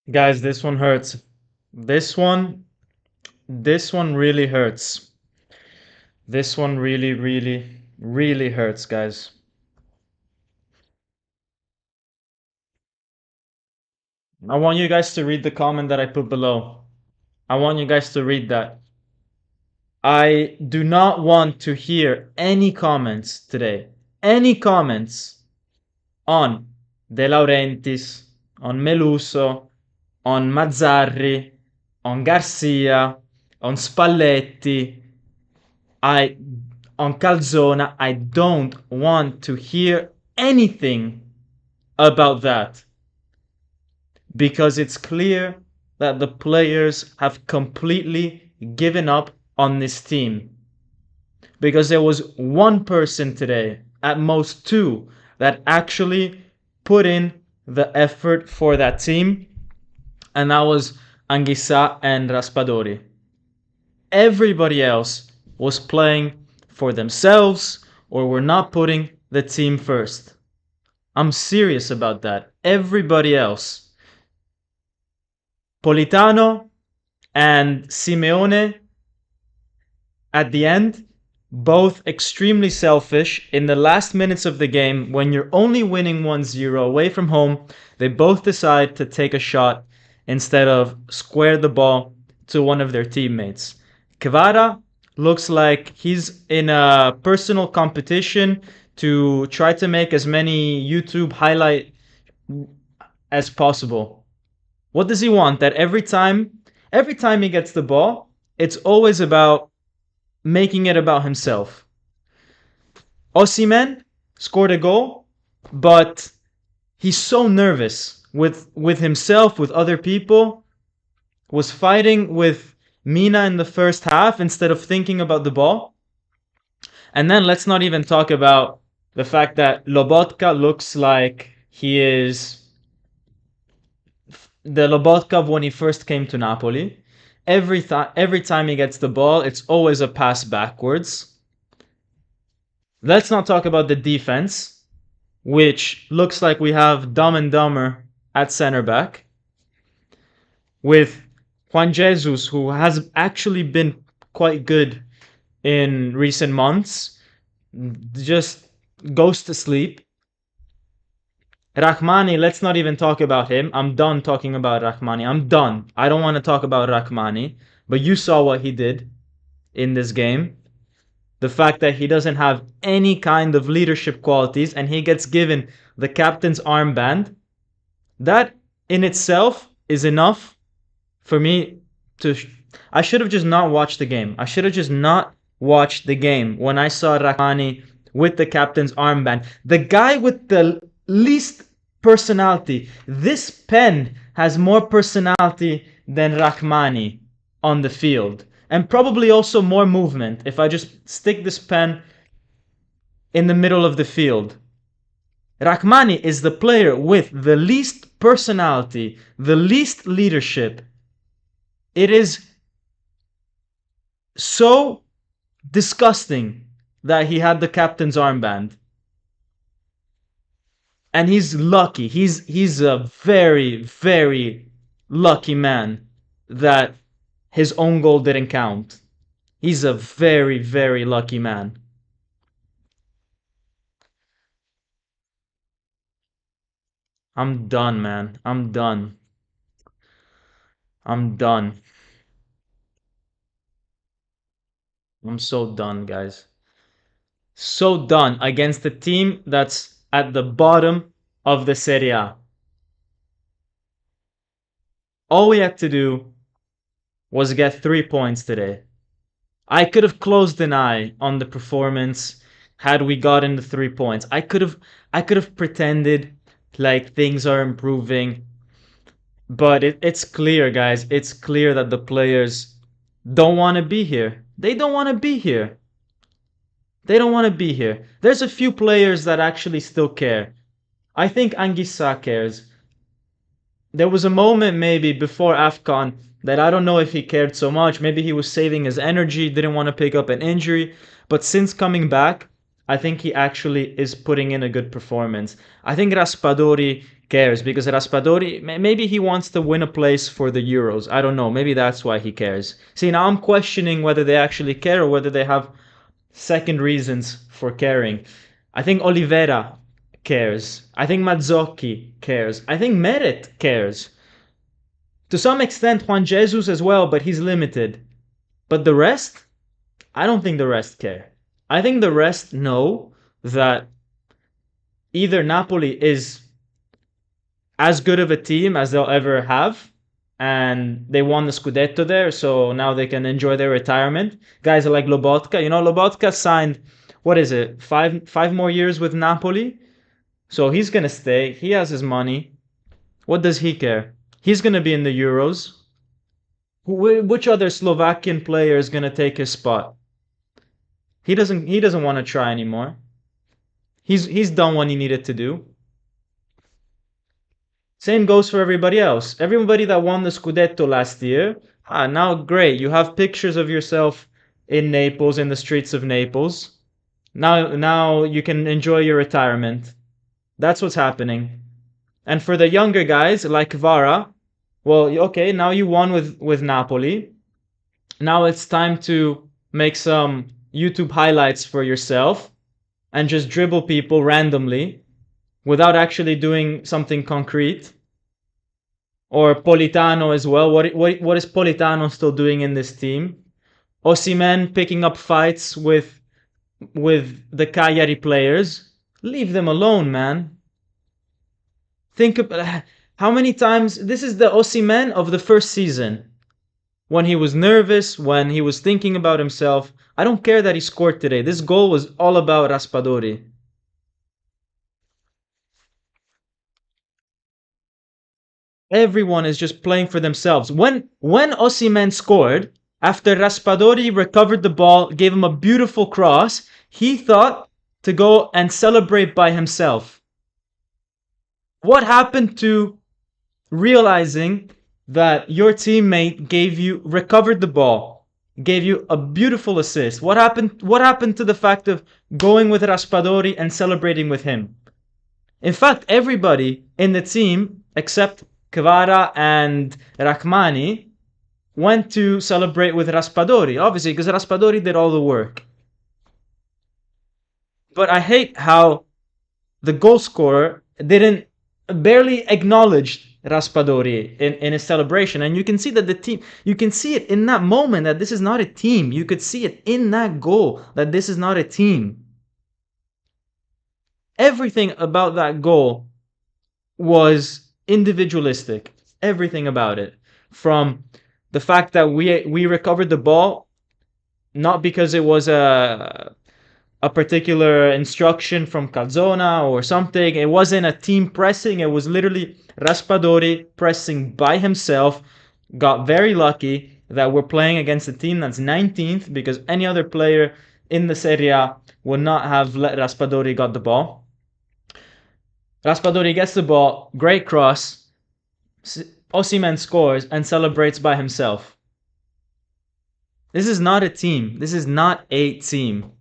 Guys, this one hurts. This one really hurts. This one really, really, really hurts, guys. I want you guys to read the comment that I put below. I want you guys to read that. I do not want to hear any comments today. Any comments on De Laurentiis, on Meluso, on Mazzarri, on Garcia, on Spalletti, on Calzona. I don't want to hear anything about that because it's clear that the players have completely given up on this team. Because there was one person today, at most two, that actually put in the effort for that team, and that was Anguissa and Raspadori. Everybody else was playing for themselves or were not putting the team first. I'm serious about that. Everybody else. Politano and Simeone at the end, both extremely selfish. In the last minutes of the game, when you're only winning 1-0 away from home, they both decide to take a shot instead of square the ball to one of their teammates. Kvara looks like he's in a personal competition to try to make as many YouTube highlight as possible. What does he want? That every time he gets the ball, it's always about making it about himself. Osimhen scored a goal, but he's so nervous with himself, with other people, was fighting with Mina in the first half instead of thinking about the ball. And then let's not even talk about the fact that Lobotka looks like he is the Lobotka when he first came to Napoli. Every time he gets the ball, it's always a pass backwards. Let's not talk about the defense, which looks like we have Dumb and Dumber at center back, with Juan Jesus, who has actually been quite good in recent months, just goes to sleep. Rahmani, let's not even talk about him. I'm done talking about Rahmani. I'm done. I don't want to talk about Rahmani, but you saw what he did in this game. The fact that he doesn't have any kind of leadership qualities and he gets given the captain's armband, that in itself is enough for me to... I should have just not watched the game. I should have just not watched the game when I saw Rahmani with the captain's armband. The guy with the least personality. This pen has more personality than Rahmani on the field. And probably also more movement if I just stick this pen in the middle of the field. Rahmani is the player with the least personality, the least leadership. It is so disgusting that he had the captain's armband. And he's lucky. He's a very, very lucky man that his own goal didn't count. He's a very, very lucky man. I'm done, man. I'm done. I'm done. I'm so done, guys. So done against a team that's at the bottom of the Serie A. All we had to do was get 3 points today. I could have closed an eye on the performance had we gotten the 3 points. I could have pretended like things are improving. But it's clear, guys. It's clear that the players don't want to be here. They don't want to be here. They don't want to be here. There's a few players that actually still care. I think Anguissa cares. There was a moment maybe before AFCON that I don't know if he cared so much. Maybe he was saving his energy, didn't want to pick up an injury. But since coming back, I think he actually is putting in a good performance. I think Raspadori cares because Raspadori, maybe he wants to win a place for the Euros. I don't know. Maybe that's why he cares. See, now I'm questioning whether they actually care or whether they have second reasons for caring. I think Oliveira cares. I think Mazzocchi cares. I think Meret cares. To some extent, Juan Jesus as well, but he's limited. But the rest, I don't think the rest care. I think the rest know that either Napoli is as good of a team as they'll ever have, and they won the Scudetto there, so now they can enjoy their retirement. Guys like Lobotka, Lobotka signed, what is it, five more years with Napoli? So he's gonna stay. He has his money. What does he care? He's gonna be in the Euros. Which other Slovakian player is gonna take his spot? He doesn't want to try anymore. He's done what he needed to do. Same goes for everybody else. Everybody that won the Scudetto last year, now great. You have pictures of yourself in Naples, in the streets of Naples. Now you can enjoy your retirement. That's what's happening. And for the younger guys like Kvara, well, okay, now you won with Napoli. Now it's time to make some YouTube highlights for yourself and just dribble people randomly without actually doing something concrete. Or Politano as well. What is Politano still doing in this team? Osimhen picking up fights with the Cagliari players. Leave them alone, man. Think of how many times this is the Osimhen of the first season. When he was nervous, when he was thinking about himself. I don't care that he scored today. This goal was all about Raspadori. Everyone is just playing for themselves. When Osimhen scored, after Raspadori recovered the ball, gave him a beautiful cross, he thought to go and celebrate by himself. What happened to realizing that your teammate recovered the ball, gave you a beautiful assist? What happened to the fact of going with Raspadori and celebrating with him? In fact, everybody in the team except Kvara and Rachmani went to celebrate with Raspadori, obviously, because Raspadori did all the work. But I hate how the goal scorer barely acknowledged Raspadori in his celebration. And you can see that the team, you can see it in that moment that this is not a team. You could see it in that goal that this is not a team. Everything about that goal was individualistic. Everything about it. From the fact that we recovered the ball, not because it was a particular instruction from Calzona or something. It wasn't a team pressing. It was literally Raspadori pressing by himself. Got very lucky that we're playing against a team that's 19th, because any other player in the Serie A would not have let Raspadori got the ball. Raspadori gets the ball, great cross. Osimhen scores and celebrates by himself. This is not a team. This is not a team.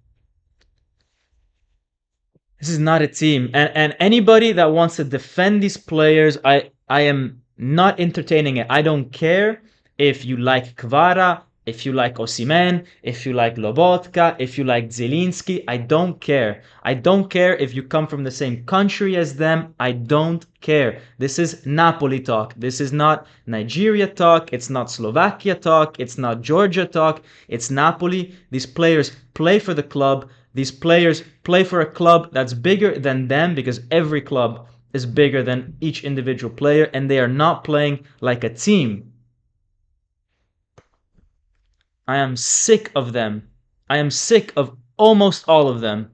This is not a team. And anybody that wants to defend these players, I am not entertaining it. I don't care if you like Kvara, if you like Osimhen, if you like Lobotka, if you like Zielinski. I don't care. I don't care if you come from the same country as them. I don't care. This is Napoli talk. This is not Nigeria talk. It's not Slovakia talk. It's not Georgia talk. It's Napoli. These players play for the club. These players play for a club that's bigger than them, because every club is bigger than each individual player, and they are not playing like a team. I am sick of them. I am sick of almost all of them.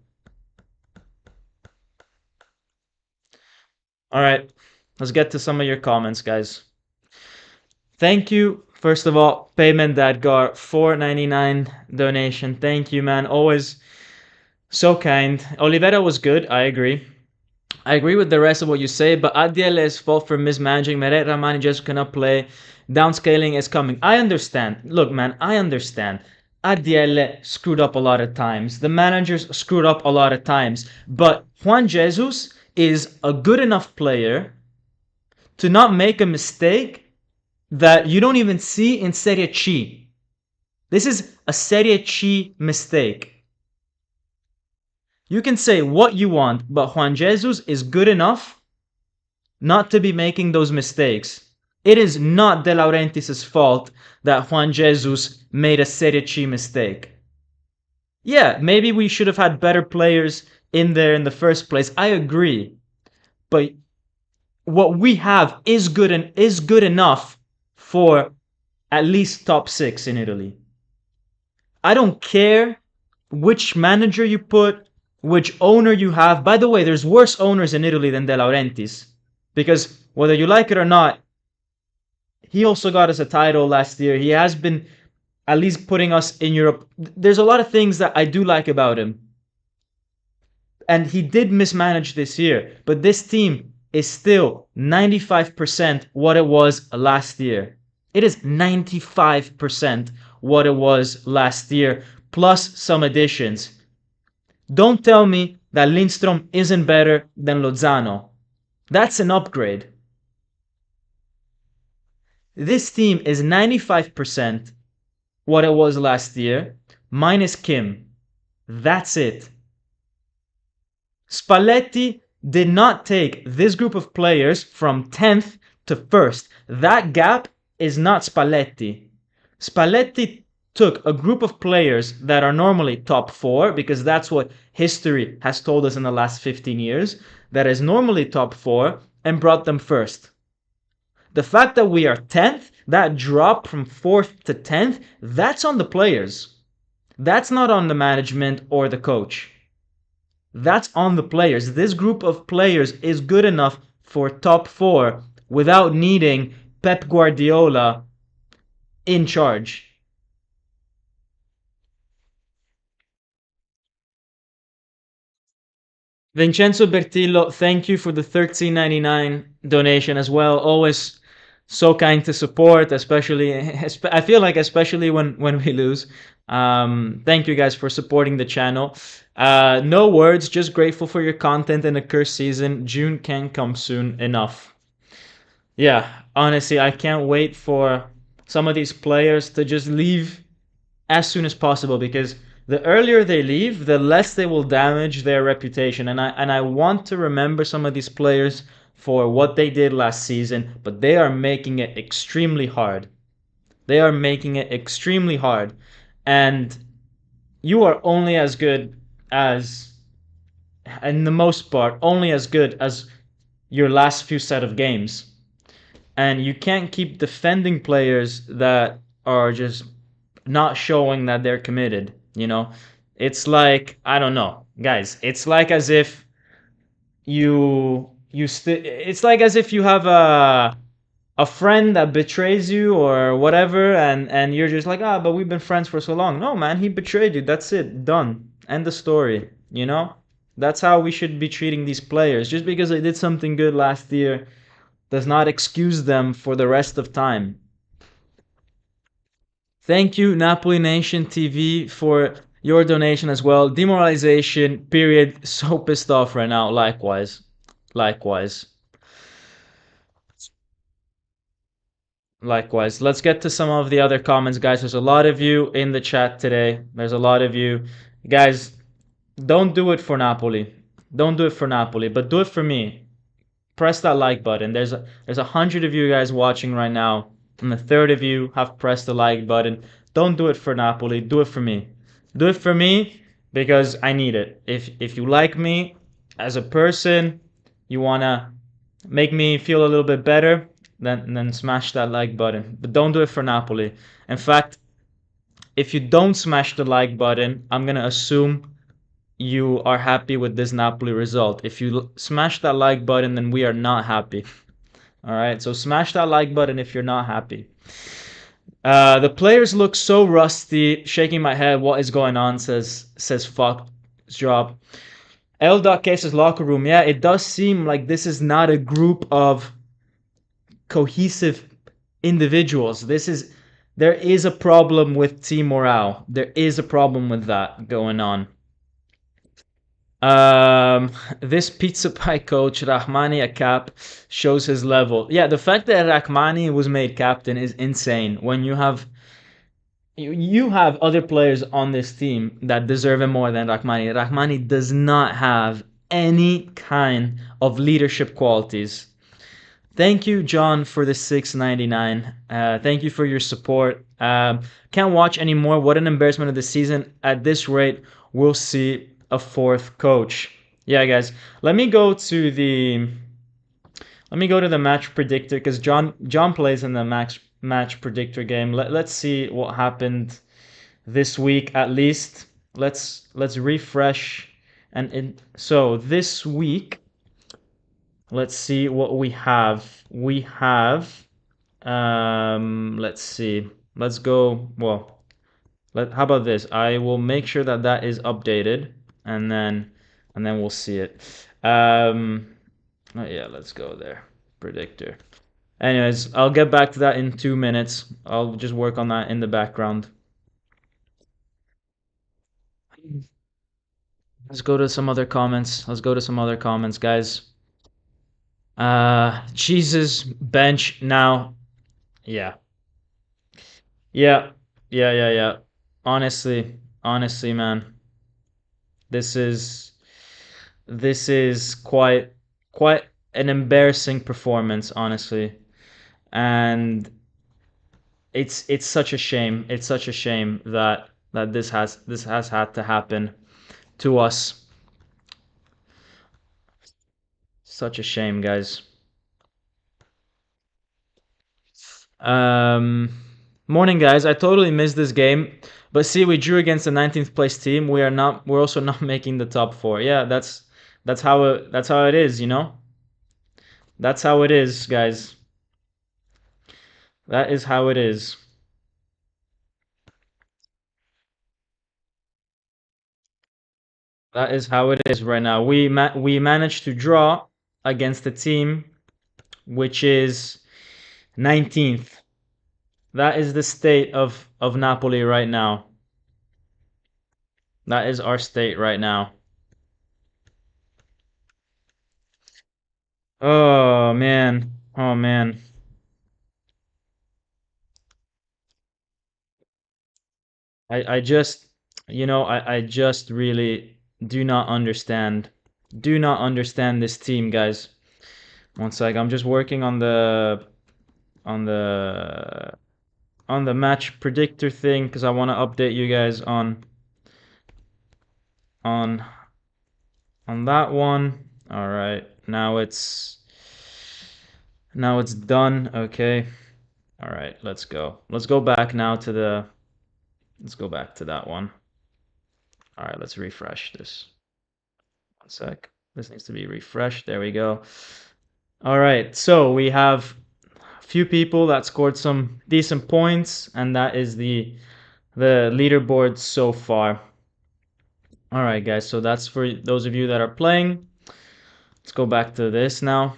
All right, let's get to some of your comments, guys. Thank you. First of all, Payment Dadgar, $4.99 donation. Thank you, man. Always so kind. Oliveira was good. I agree. I agree with the rest of what you say, but ADL's fault for mismanaging. Meret Ramani just cannot play. Downscaling is coming. I understand. Look, man, I understand. ADL screwed up a lot of times. The managers screwed up a lot of times. But Juan Jesus is a good enough player to not make a mistake that you don't even see in Serie C. This is a Serie C mistake. You can say what you want, but Juan Jesus is good enough not to be making those mistakes. It is not De Laurentiis' fault that Juan Jesus made a Serie C mistake. Yeah, maybe we should have had better players in there in the first place. I agree. But what we have is good and is good enough for at least top 6 in Italy. I don't care which manager you put, which owner you have. By the way, there's worse owners in Italy than De Laurentiis. Because whether you like it or not, he also got us a title last year. He has been at least putting us in Europe. There's a lot of things that I do like about him. And he did mismanage this year. But this team is still 95% what it was last year. It is 95% what it was last year, plus some additions. Don't tell me that Lindstrom isn't better than Lozano. That's an upgrade. This team is 95% what it was last year, minus Kim. That's it. Spalletti did not take this group of players from 10th to 1st. That gap is not Spalletti. Spalletti took a group of players that are normally top 4, because that's what history has told us in the last 15 years, that is normally top 4, and brought them first. The fact that we are 10th, that drop from 4th to 10th, that's on the players. That's not on the management or the coach. That's on the players. This group of players is good enough for top 4 without needing Pep Guardiola in charge. Vincenzo Bertillo, thank you for the $13.99 donation as well. Always so kind to support, especially I feel like especially when we lose. Thank you guys for supporting the channel. No words, just grateful for your content in a cursed season. June can come soon enough. Yeah, honestly, I can't wait for some of these players to just leave as soon as possible, because the earlier they leave, the less they will damage their reputation. And I want to remember some of these players for what they did last season, but they are making it extremely hard. They are making it extremely hard. And you are only as good as, in the most part, only as good as your last few set of games. And you can't keep defending players that are just not showing that they're committed, you know? It's like, I don't know, guys, it's like as if it's like as if you have a friend that betrays you or whatever, and you're just like, but we've been friends for so long. No, man, he betrayed you. That's it. Done. End the story, you know? That's how we should be treating these players. Just because they did something good last year does not excuse them for the rest of time. Thank you, Napoli Nation TV, for your donation as well. Demoralization, period. So pissed off right now. Likewise. Likewise. Likewise. Let's get to some of the other comments, guys. There's a lot of you in the chat today. There's a lot of you. Guys, don't do it for Napoli. Don't do it for Napoli, but do it for me. Press that like button. There's 100 of you guys watching right now, and a third of you have pressed the like button. Don't do it for Napoli. Do it for me. Do it for me because I need it. If you like me as a person, you wanna make me feel a little bit better, then smash that like button. But don't do it for Napoli. In fact, if you don't smash the like button, I'm gonna assume you are happy with this Napoli result. If you smash that like button, then we are not happy. All right, so smash that like button if you're not happy. The players look so rusty. Shaking my head. What is going on? Says fuck drop. L.K says locker room. Yeah, it does seem like this is not a group of cohesive individuals. There is a problem with team morale. There is a problem with that going on. Um, this pizza pie coach Rahmani a cap shows his level. Yeah, the fact that Rahmani was made captain is insane. When you have other players on this team that deserve it more than Rahmani. Rahmani does not have any kind of leadership qualities. Thank you, John, for the 6.99. Thank you for your support. Can't watch anymore. What an embarrassment of the season. At this rate, we'll see a fourth coach. Yeah, guys. Let me go to the match predictor because John plays in the match predictor game. Let's see what happened this week at least. Let's refresh so this week. Let's see what we have. We have, let's see. Let's go. Well, how about this? I will make sure that that is updated, and then we'll see it. Oh yeah, let's go there. Predictor. Anyways, I'll get back to that in 2 minutes. I'll just work on that in the background. Let's go to some other comments. Let's go to some other comments, guys. Jesus bench now. Yeah. Yeah. Yeah. Honestly, man. This is this is quite an embarrassing performance, honestly. And it's such a shame. It's such a shame that this has had to happen to us. Such a shame, guys. Um, Morning, guys. I totally missed this game, but see, we drew against the 19th place team. We are not. We're also not making the top four. Yeah, that's how it is. That's how it is, guys. That is how it is. That is how it is right now. We managed to draw against a team which is 19th. That is the state of Napoli right now. That is our state right now. Oh man. Oh man. I just I just really do not understand this team, guys. One sec, I'm just working on the on the match predictor thing because I want to update you guys on on that one. All right, now it's done. Okay. All right, let's go. Let's go back now to the let's go back to that one. All right, let's refresh this. One sec. This needs to be refreshed. There we go. All right, so we have a few people that scored some decent points, and that is the leaderboard so far. All right, guys, so that's for those of you that are playing. Let's go back to this now.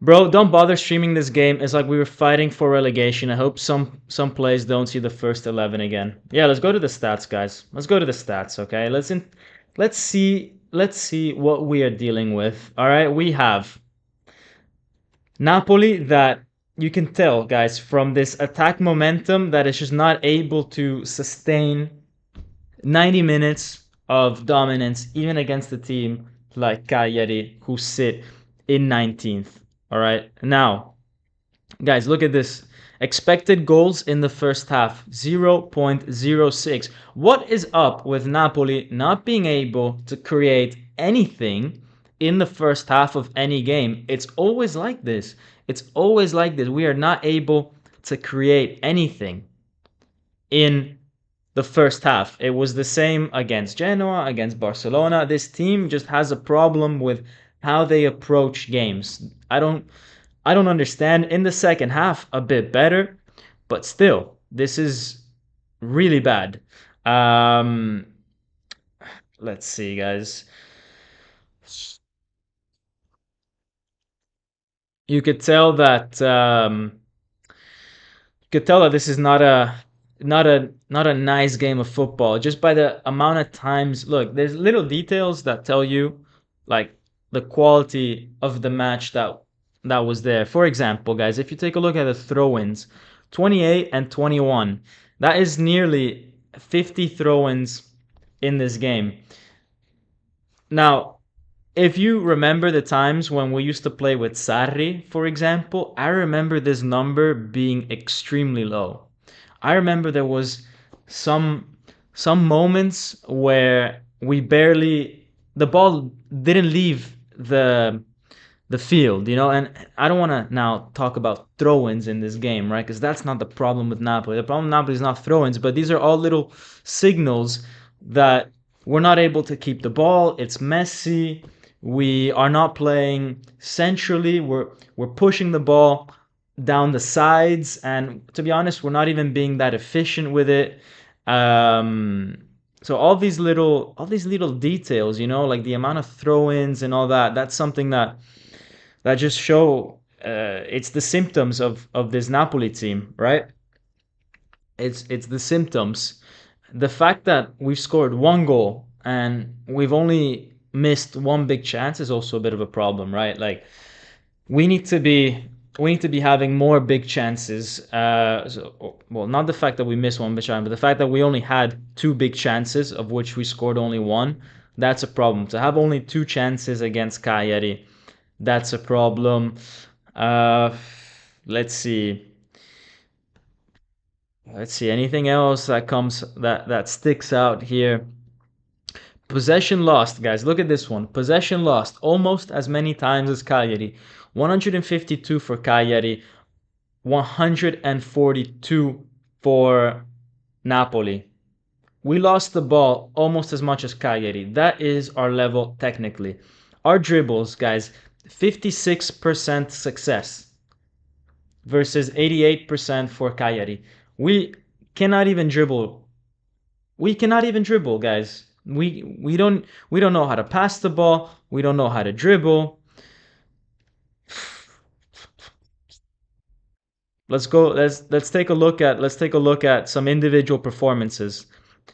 Bro, don't bother streaming this game. It's like we were fighting for relegation. I hope some plays don't see the first 11 again. Yeah, let's go to the stats, guys. Let's go to the stats, okay? Let's see what we are dealing with. All right, we have Napoli that you can tell, guys, from this attack momentum that is just not able to sustain 90 minutes of dominance, even against a team like Cagliari, who sit in 19th. All right, now, guys, look at this. Expected goals in the first half 0.06. What is up with Napoli not being able to create anything in the first half of any game? It's always like this. It's always like this. We are not able to create anything in the first half. It was the same against Genoa, against Barcelona. This team just has a problem with how they approach games. I don't understand. In the second half, a bit better, but still, this is really bad. Um, let's see, guys. You could tell that this is not a not a nice game of football just by the amount of times. Look, there's little details that tell you like the quality of the match that was there. For example, guys, if you take a look at the throw-ins, 28 and 21, that is nearly 50 throw-ins in this game. Now, if you remember the times when we used to play with Sarri, for example, I remember this number being extremely low. I remember there was some some moments where we barely the ball didn't leave the field, and I don't want to now talk about throw-ins in this game, right? Because that's not the problem with Napoli. The problem with Napoli is not throw-ins, but these are all little signals that we're not able to keep the ball. It's messy. We are not playing centrally. We're pushing the ball down the sides, and to be honest, we're not even being that efficient with it. Um, so all these little details, like the amount of throw-ins and all that, that's something that just show it's the symptoms of this Napoli team, right? It's the symptoms. The fact that we've scored one goal and we've only missed one big chance is also a bit of a problem, right? Like we need to be we need to be having more big chances. Well, not the fact that we missed one big chance, but the fact that we only had two big chances, of which we scored only one. That's a problem. To have only two chances against Cagliari, that's a problem. Uh, let's see. Let's see. Anything else that sticks out here? Possession lost, guys. Look at this one. Possession lost almost as many times as Cagliari. 152 for Cagliari, 142 for Napoli. We lost the ball almost as much as Cagliari. That is our level technically. Our dribbles, guys, 56% success versus 88% for Cagliari. We cannot even dribble. We cannot even dribble, guys. We don't know how to pass the ball. We don't know how to dribble. Let's go. Let's take a look at some individual performances.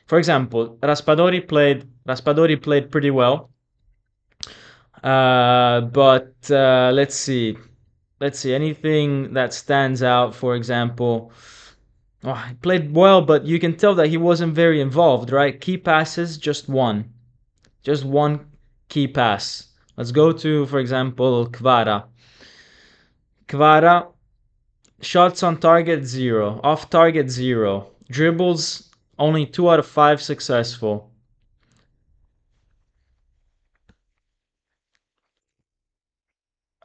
For example, Raspadori played pretty well. But let's see anything that stands out. For example, he played well, but you can tell that he wasn't very involved, right? Key passes, just one key pass. Let's go to, for example, Kvara. Kvara, shots on target 0, off target 0, dribbles only 2 out of 5 successful.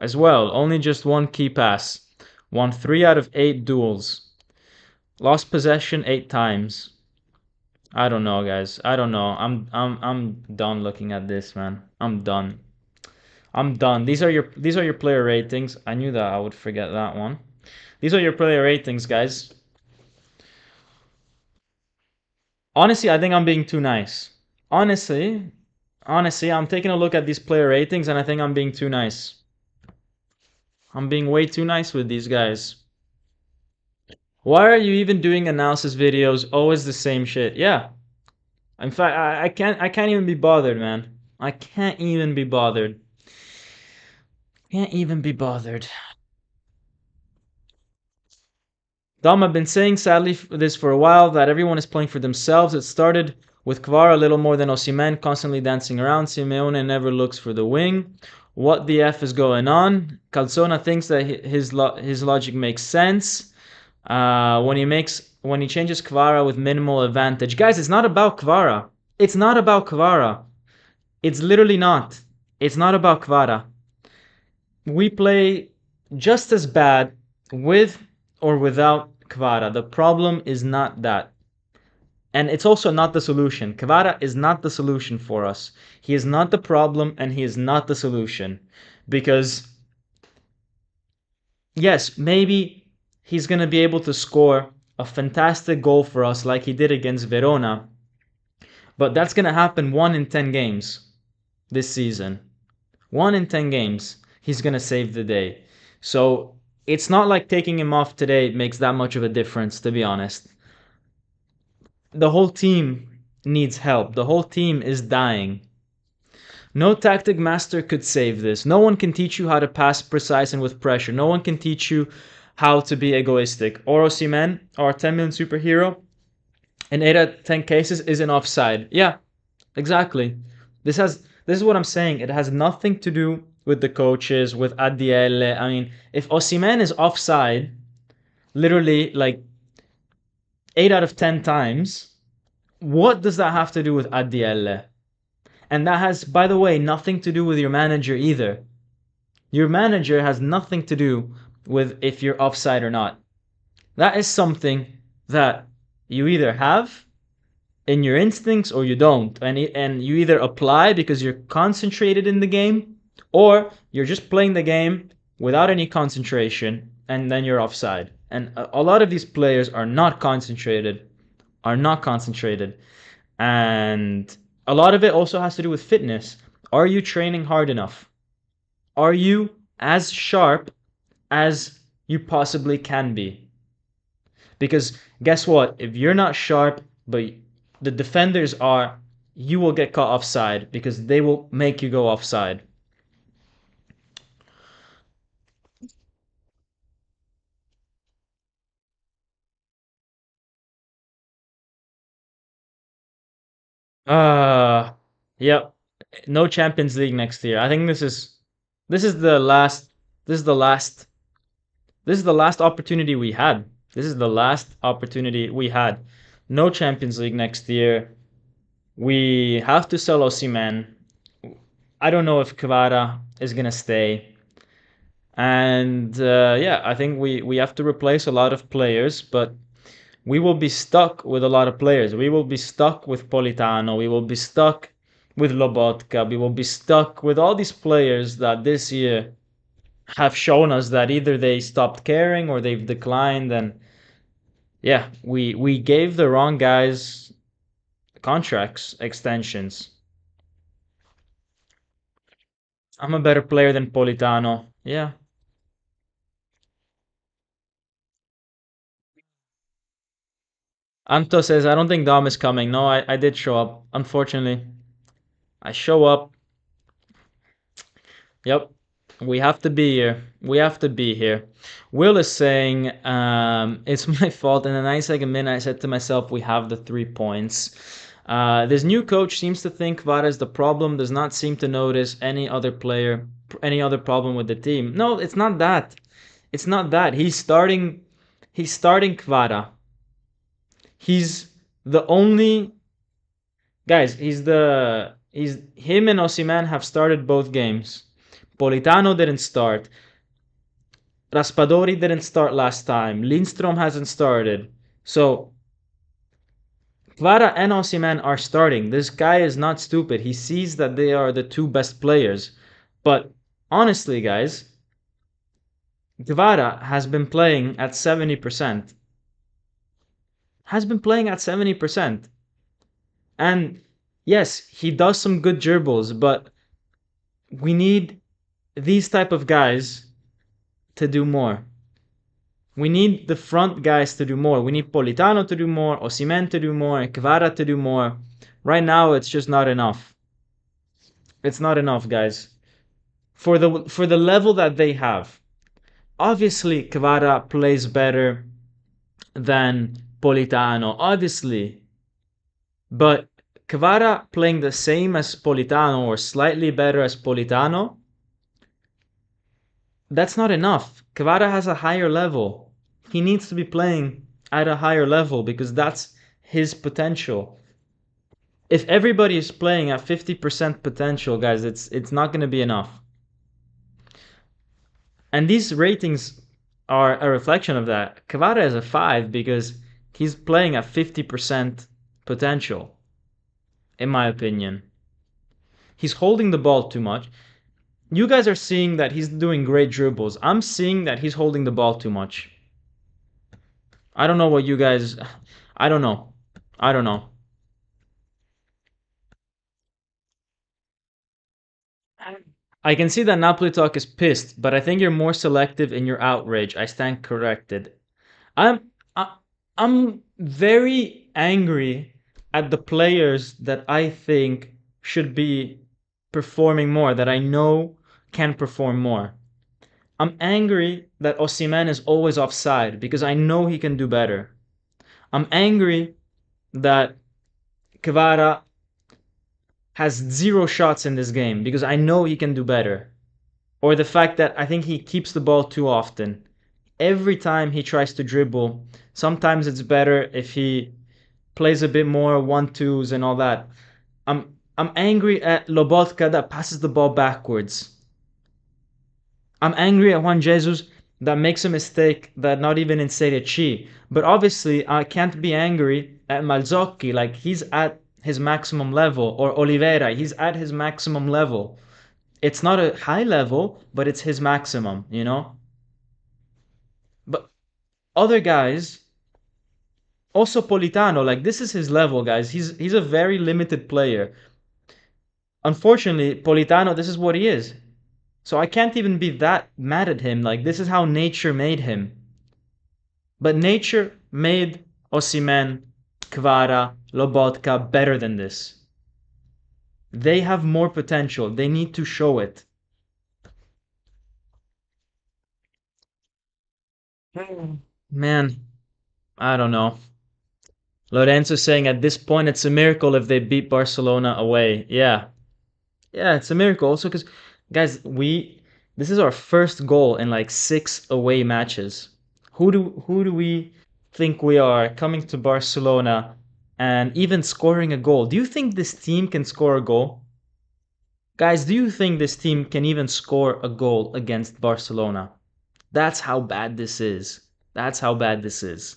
As well, only just one key pass, won 3 out of 8 duels, lost possession 8 times. I don't know, guys. I don't know. I'm done looking at this, man. I'm done. I'm done. These are your player ratings. I knew that I would forget that one. These are your player ratings, guys. Honestly, I think I'm being too nice. Honestly, I'm taking a look at these player ratings and I think I'm being too nice. I'm being way too nice with these guys. Why are you even doing analysis videos? Always the same shit. Yeah. In fact, I can't even be bothered, man. I can't even be bothered. Can't even be bothered. Dom, I've been saying sadly this for a while, that everyone is playing for themselves. It started with Kvara a little more than Osimhen, constantly dancing around. Simeone never looks for the wing. What the F is going on? Calzona thinks that his logic makes sense. When he changes Kvara with minimal advantage. Guys, it's not about Kvara. It's not about Kvara. It's literally not. It's not about Kvara. We play just as bad with or without Kvara. The problem is not that. And it's also not the solution. Kvara is not the solution for us. He is not the problem and he is not the solution. Because, yes, maybe he's going to be able to score a fantastic goal for us like he did against Verona. But that's going to happen 1 in 10 games this season. 1 in 10 games, he's going to save the day. So it's not like taking him off today makes that much of a difference, to be honest. The whole team needs help. The whole team is dying. No tactic master could save this. No one can teach you how to pass precise and with pressure. No one can teach you how to be egoistic. Or Osimhen, our 10 million superhero, in 8 out of 10 cases is an offside. Yeah, exactly. This is what I'm saying. It has nothing to do with the coaches, with ADL. I mean, if Osimhen is offside, literally like 8 out of 10 times, what does that have to do with ADL? And that has, by the way, nothing to do with your manager either. Your manager has nothing to do with if you're offside or not. That is something that you either have in your instincts or you don't. And you either apply because you're concentrated in the game, or you're just playing the game without any concentration and then you're offside. And a lot of these players are not concentrated, are not concentrated. And a lot of it also has to do with fitness. Are you training hard enough? Are you as sharp as you possibly can be? Because guess what? If you're not sharp, but the defenders are, you will get caught offside because they will make you go offside. Uh yep. No Champions League next year. I think this is the last this is the last this is the last opportunity we had. This is the last opportunity we had. No Champions League next year. We have to sell Osimhen. I don't know if Kvara is gonna stay. And yeah, I think we have to replace a lot of players, but we will be stuck with a lot of players. We will be stuck with Politano. We will be stuck with Lobotka. We will be stuck with all these players that this year have shown us that either they stopped caring or they've declined. And yeah, we gave the wrong guys contracts extensions. I'm a better player than Politano. Yeah. Anto says, I don't think Dom is coming. No, I did show up. Unfortunately, I show up. Yep. We have to be here. We have to be here. Will is saying, it's my fault. In the 9-second minute, I said to myself, we have the 3 points. This new coach seems to think Kvara is the problem, does not seem to notice any other player, any other problem with the team. No, it's not that. It's not that. He's starting Kvara. He's the only guys, he's him and Osimhen have started both games. Politano didn't start. Raspadori didn't start last time. Lindstrom hasn't started. So Kvara and Osimhen are starting. This guy is not stupid. He sees that they are the two best players. But honestly, guys, Kvara has been playing at 70%. Has been playing at 70%. And yes, he does some good dribbles, but we need these type of guys to do more. We need the front guys to do more. We need Politano to do more, Osimhen to do more, Kvara to do more. Right now, it's just not enough. It's not enough, guys. For the level that they have. Obviously, Kvara plays better than Politano, obviously. But Kvara playing the same as Politano or slightly better as Politano, that's not enough. Kvara has a higher level. He needs to be playing at a higher level because that's his potential. If everybody is playing at 50% potential, guys, it's not going to be enough. And these ratings are a reflection of that. Kvara is a 5 because he's playing at 50% potential, in my opinion. He's holding the ball too much. You guys are seeing that he's doing great dribbles. I'm seeing that he's holding the ball too much. I don't know what you guys. I don't know. I don't know. I can see that Napoli Talk is pissed, but I think you're more selective in your outrage. I stand corrected. I'm I, I'm very angry at the players that I think should be performing more, that I know can perform more. I'm angry that Osimhen is always offside because I know he can do better. I'm angry that Kvara has zero shots in this game because I know he can do better. Or the fact that I think he keeps the ball too often. Every time he tries to dribble, sometimes it's better if he plays a bit more 1-2s and all that. I'm angry at Lobotka that passes the ball backwards. I'm angry at Juan Jesus that makes a mistake that not even in Serie C. But obviously, I can't be angry at Malzocchi, like he's at his maximum level, or Oliveira, he's at his maximum level. It's not a high level, but it's his maximum, you know? But other guys, also Politano, like this is his level, guys. He's a very limited player. Unfortunately, Politano, this is what he is. So I can't even be that mad at him. Like this is how nature made him. But nature made Osimhen, Kvara, Lobotka better than this. They have more potential. They need to show it. Man, I don't know. Lorenzo saying at this point it's a miracle if they beat Barcelona away. Yeah. Yeah, it's a miracle also because guys, we this is our first goal in like 6 away matches. Who do we think we are coming to Barcelona and even scoring a goal? Do you think this team can score a goal? Guys, do you think this team can even score a goal against Barcelona? That's how bad this is. That's how bad this is.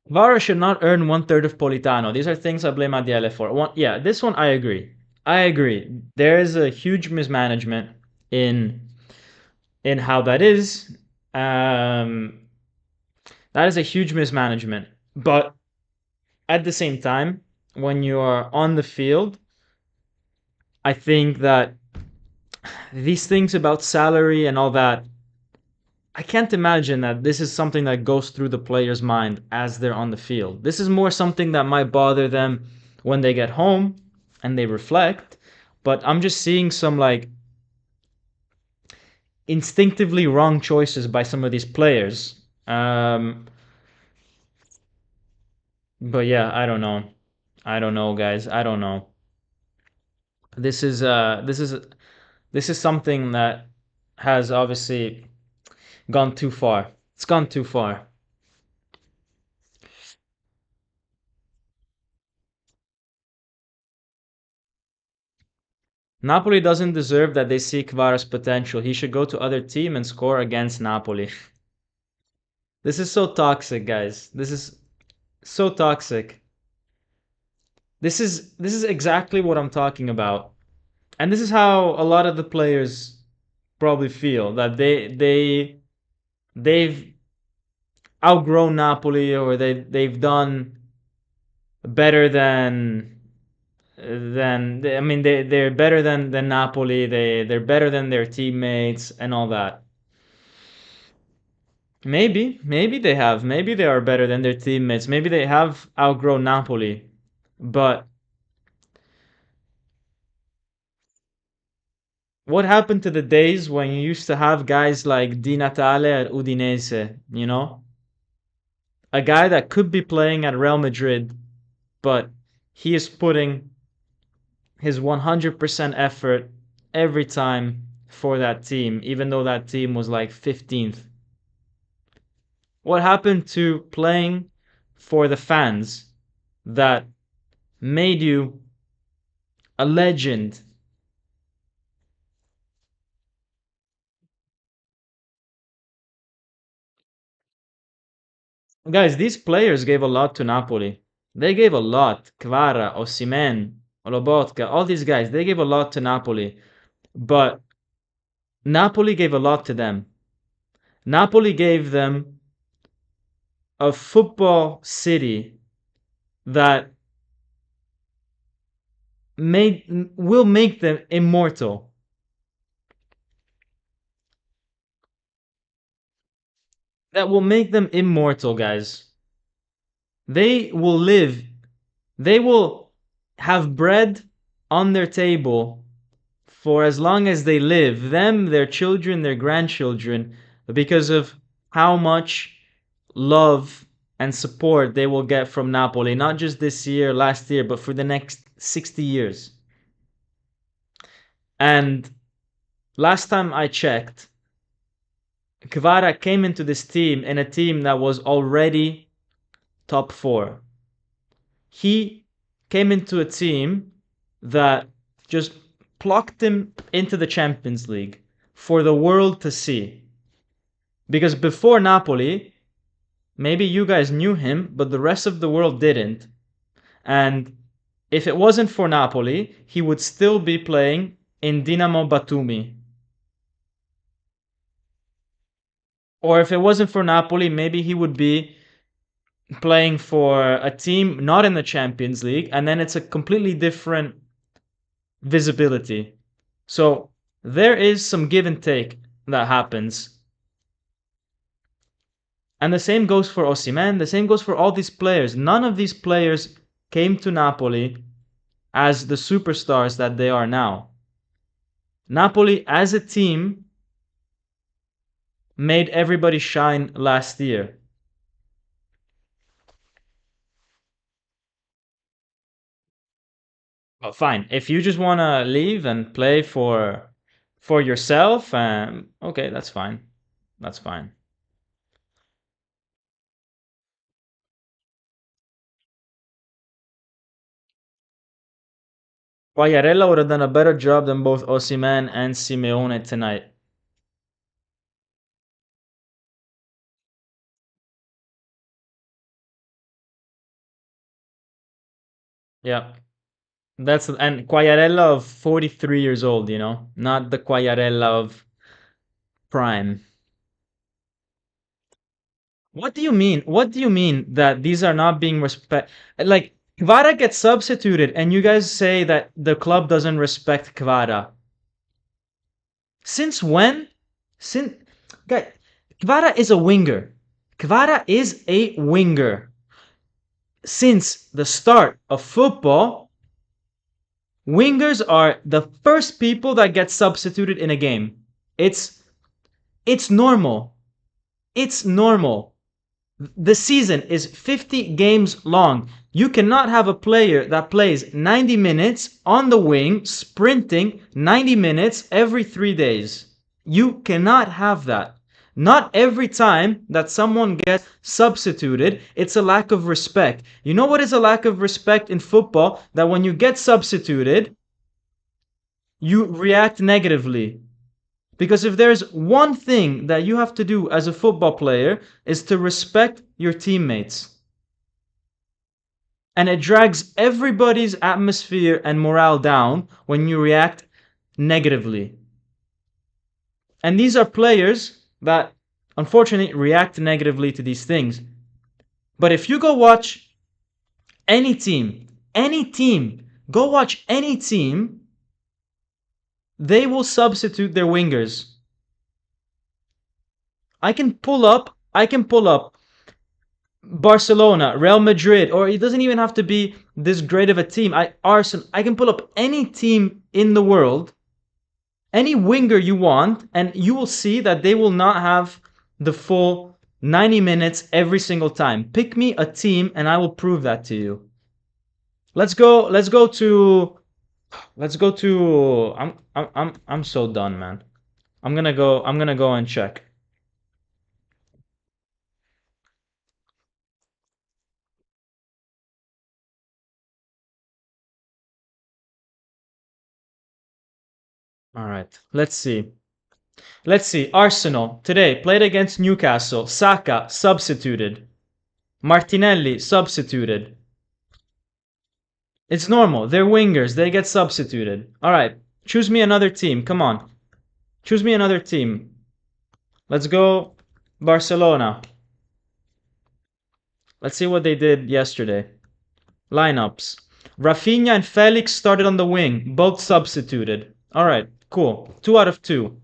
Kvara should not earn 1/3 of Politano. These are things I blame Adiele for. Yeah, this one I agree. I agree. There is a huge mismanagement in in how that is. Um, that is a huge mismanagement. But at the same time, when you are on the field, I think that these things about salary and all that, I can't imagine that this is something that goes through the player's mind as they're on the field. This is more something that might bother them when they get home and they reflect. But I'm just seeing some like instinctively wrong choices by some of these players. But yeah, I don't know. I don't know, guys. I don't know. This is this is something that has obviously gone too far. It's gone too far. Napoli doesn't deserve that they see Kvara's potential. He should go to other team and score against Napoli. This is so toxic, guys. This is so toxic. This is exactly what I'm talking about. And this is how a lot of the players probably feel that they've outgrown Napoli or they've done better than I mean they're better than Napoli. They're better than their teammates and all that. Maybe they have. Maybe they are better than their teammates. Maybe they have outgrown Napoli. But what happened to the days when you used to have guys like Di Natale at Udinese, you know? A guy that could be playing at Real Madrid, but he is putting his 100% effort every time for that team, even though that team was like 15th. What happened to playing for the fans that made you a legend? Guys, these players gave a lot to Napoli. They gave a lot. Kvara, Osimhen, Lobotka, all these guys, they gave a lot to Napoli. But Napoli gave a lot to them. Napoli gave them a football city that will make them immortal. that will make them immortal, guys. They will live. They will have bread on their table for as long as they live, them, their children, their grandchildren, because of how much love and support they will get from Napoli, not just this year, last year, but for the next 60 years. And last time I checked, Kvara came into this team in a team that was already top four. He came into a team that just plucked him into the Champions League for the world to see. Because before Napoli, maybe you guys knew him, but the rest of the world didn't. And if it wasn't for Napoli, he would still be playing in Dinamo Batumi. Or if it wasn't for Napoli, maybe he would be playing for a team not in the Champions League, and then it's a completely different visibility. So there is some give and take that happens. And the same goes for Osimhen, the same goes for all these players. None of these players came to Napoli as the superstars that they are now. Napoli as a team made everybody shine last year. Well, fine. If you just want to leave and play for yourself, okay, that's fine. That's fine. Quagliarella would have done a better job than both Osimhen and Simeone tonight. Yeah. And Quagliarella of 43 years old, not the Quagliarella of prime. What do you mean? What do you mean that these are not being respect? Like Kvara gets substituted, and you guys say that the club doesn't respect Kvara. Since when? Since guy, Kvara is a winger. Kvara is a winger. Since the start of football, wingers are the first people that get substituted in a game. It's normal. It's normal. The season is 50 games long. You cannot have a player that plays 90 minutes on the wing, sprinting 90 minutes every 3 days. You cannot have that. Not every time that someone gets substituted, it's a lack of respect. You know what is a lack of respect in football? That when you get substituted, you react negatively. Because if there's one thing that you have to do as a football player is to respect your teammates. And it drags everybody's atmosphere and morale down when you react negatively. And these are players that unfortunately react negatively to these things. But if you go watch any team, go watch any team, they will substitute their wingers. I can pull up Barcelona, Real Madrid, or it doesn't even have to be this great of a team. Arsenal, I can pull up any team in the world, any winger you want, and you will see that they will not have the full 90 minutes every single time. Pick me a team and I will prove that to you. Let's go to I'm so done, man. I'm gonna go and check. All right. Let's see. Arsenal today played against Newcastle. Saka substituted. Martinelli substituted. It's normal. They're wingers. They get substituted. All right. Choose me another team. Come on. Choose me another team. Let's go Barcelona. Let's see what they did yesterday. Lineups. Rafinha and Felix started on the wing. Both substituted. All right. Cool. 2 out of 2.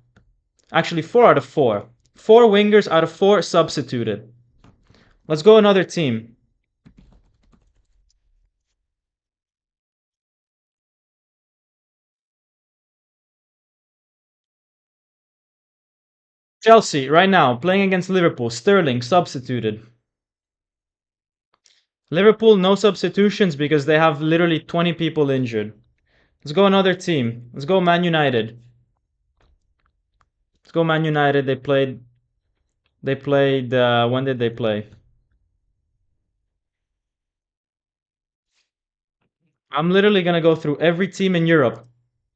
Actually, 4 out of 4. 4 wingers out of 4 substituted. Let's go another team. Chelsea, right now, playing against Liverpool. Sterling, substituted. Liverpool, no substitutions because they have literally 20 people injured. Let's go another team. Let's go Man United. Let's go Man United. They played, when did they play? I'm literally gonna go through every team in Europe.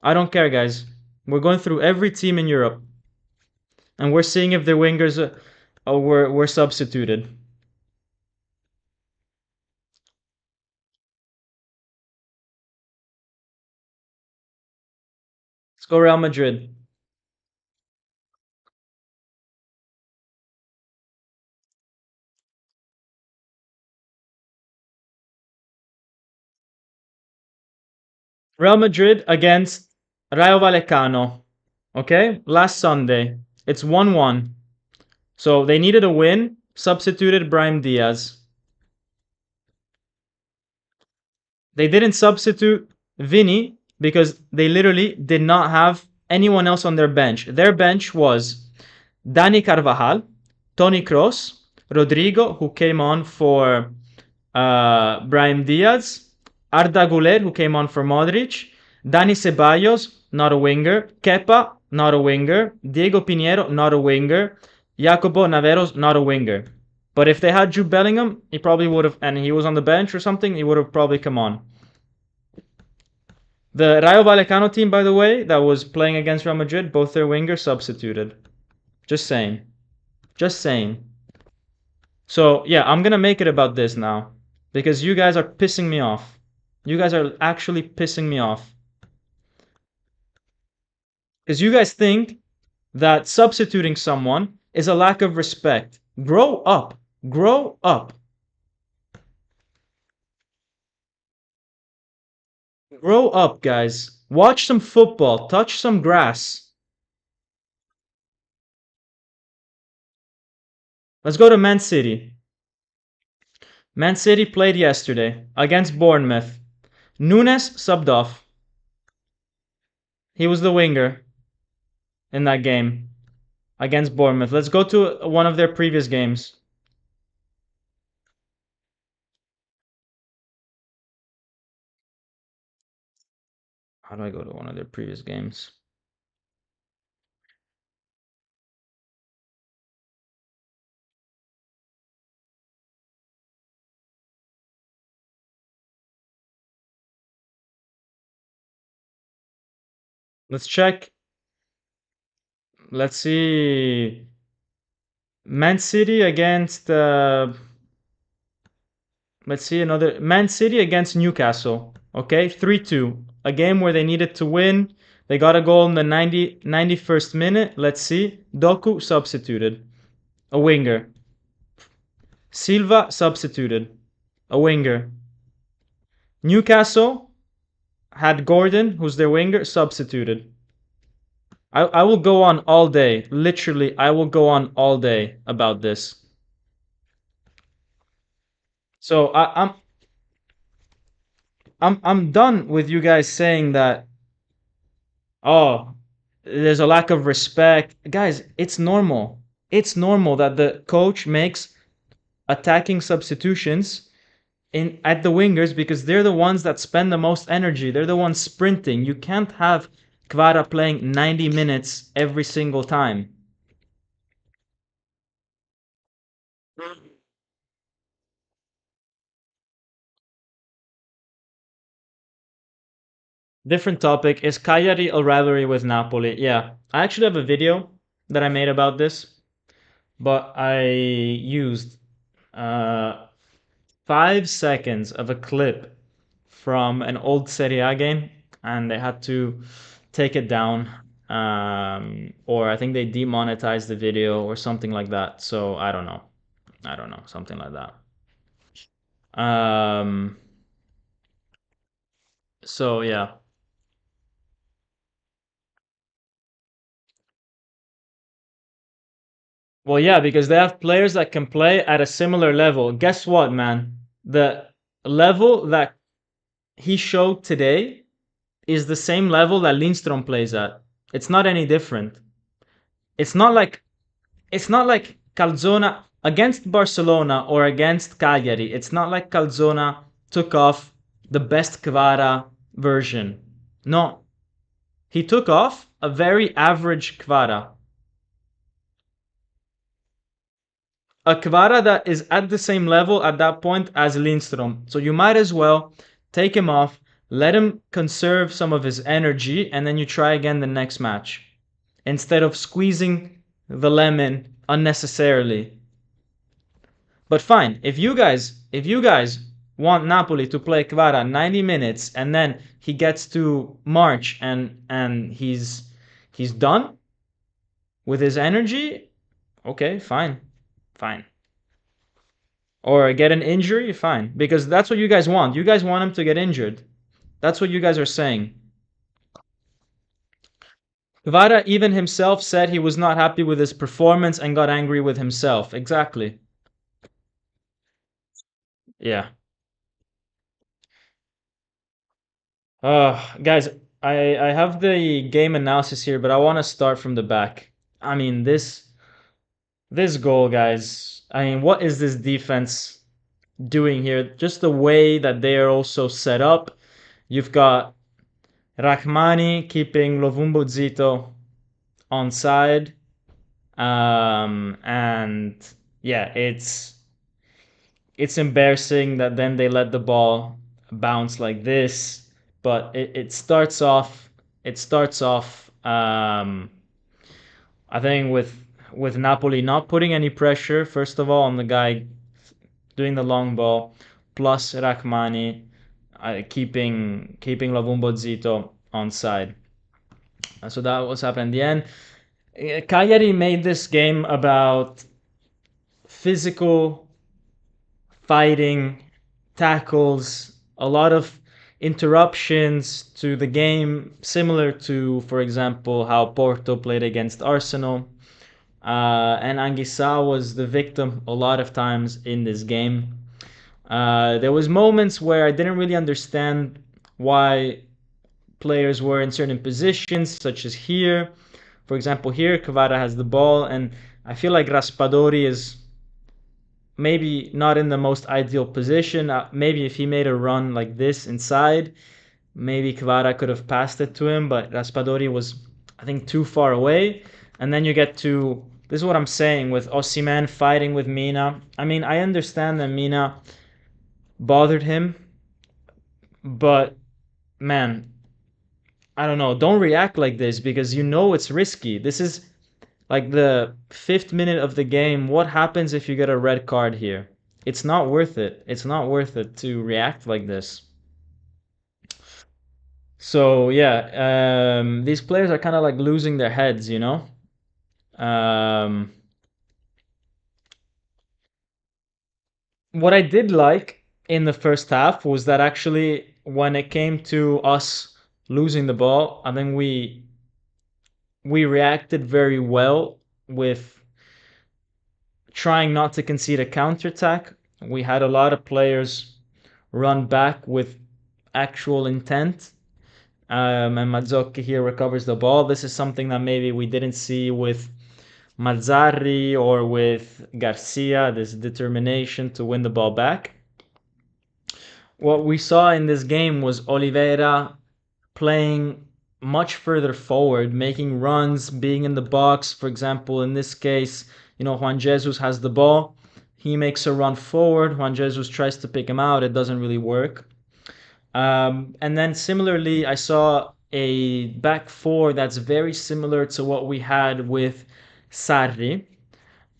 I don't care, guys. We're going through every team in Europe. And we're seeing if their wingers were substituted. Let's go Real Madrid. Real Madrid against Rayo Vallecano. Okay, last Sunday. It's 1-1. So they needed a win, substituted Brahim Diaz. They didn't substitute Vinny because they literally did not have anyone else on their bench. Their bench was Dani Carvajal, Tony Kroos, Rodrigo, who came on for Brahim Diaz, Arda Güler, who came on for Modric, Dani Ceballos, not a winger, Kepa, not a winger, Diego Pinheiro, not a winger, Jacobo Naveros, not a winger. But if they had Jude Bellingham, he probably would have, and he was on the bench or something, he would have probably come on. The Rayo Vallecano team, by the way, that was playing against Real Madrid, both their wingers substituted. Just saying. Just saying. So, yeah, I'm gonna make it about this now. Because you guys are pissing me off. You guys are actually pissing me off. Because you guys think that substituting someone is a lack of respect. Grow up. Grow up. Grow up, guys. Watch some football. Touch some grass. Let's go to Man City. Man City played yesterday against Bournemouth. Nunes subbed off. He was the winger in that game against Bournemouth. Let's go to one of their previous games. How do I go to one of their previous games? Let's check. Let's see. Man City against. Let's see another. Man City against Newcastle. Okay, 3-2. A game where they needed to win. They got a goal in the 91st minute. Let's see. Doku substituted. A winger. Silva substituted. A winger. Newcastle had Gordon, who's their winger, substituted. I will go on all day. Literally, I will go on all day about this. So I'm done with you guys saying that, oh, there's a lack of respect. Guys, it's normal. It's normal that the coach makes attacking substitutions in at the wingers because they're the ones that spend the most energy. They're the ones sprinting. You can't have Kvara playing 90 minutes every single time. Different topic. Is Cagliari a rivalry with Napoli? Yeah, I actually have a video that I made about this, but I used 5 seconds of a clip from an old Serie A game, and they had to take it down, or I think they demonetized the video or something like that. So I don't know. I don't know, something like that. Um, so yeah. Well, yeah, because they have players that can play at a similar level. Guess what, man? The level that he showed today is the same level that Lindstrom plays at. It's not any different. It's not like it's not like Calzona against Barcelona or against Cagliari. It's not like Calzona took off the best Kvara version. No, he took off a very average Kvara. A Kvara that is at the same level at that point as Lindstrom. So you might as well take him off, let him conserve some of his energy, and then you try again the next match. Instead of squeezing the lemon unnecessarily. But fine, if you guys want Napoli to play Kvara 90 minutes and then he gets to March and he's done with his energy, okay, fine. Fine. Or get an injury, fine. Because that's what you guys want. You guys want him to get injured. That's what you guys are saying. Kvara even himself said he was not happy with his performance and got angry with himself. Exactly. Yeah. Guys, I have the game analysis here, but I want to start from the back. I mean, this goal, guys. I mean, what is this defense doing here? Just the way that they are also set up. You've got Rahmani keeping Lovumbo Zito on side. And yeah, it's embarrassing that then they let the ball bounce like this. But it starts off I think with Napoli not putting any pressure, first of all, on the guy doing the long ball, plus Rahmani keeping Lovumbo Zito on side. So that was happening. In the end, Cagliari made this game about physical fighting, tackles, a lot of interruptions to the game, similar to, for example, how Porto played against Arsenal. And Anguissa was the victim a lot of times in this game. There was moments where I didn't really understand why players were in certain positions, such as here. For example, here Kvara has the ball, and I feel like Raspadori is maybe not in the most ideal position. Maybe if he made a run like this inside, maybe Kvara could have passed it to him, but Raspadori was, I think, too far away. And then you get to this is what I'm saying with Osimhen fighting with Mina. I mean, I understand that Mina bothered him, but man, I don't know. Don't react like this because you know it's risky. This is like the fifth minute of the game. What happens if you get a red card here? It's not worth it. It's not worth it to react like this. So yeah, these players are kind of like losing their heads, you know. Um, what I did like in the first half was that actually when it came to us losing the ball, I think we reacted very well with trying not to concede a counterattack. We had a lot of players run back with actual intent. And Mazzocchi here recovers the ball. This is something that maybe we didn't see with Mazzarri or with Garcia, this determination to win the ball back. What we saw in this game was Oliveira playing much further forward, making runs, being in the box. For example, in this case, Juan Jesus has the ball. He makes a run forward. Juan Jesus tries to pick him out. It doesn't really work. And then similarly, I saw a back four that's very similar to what we had with Sarri.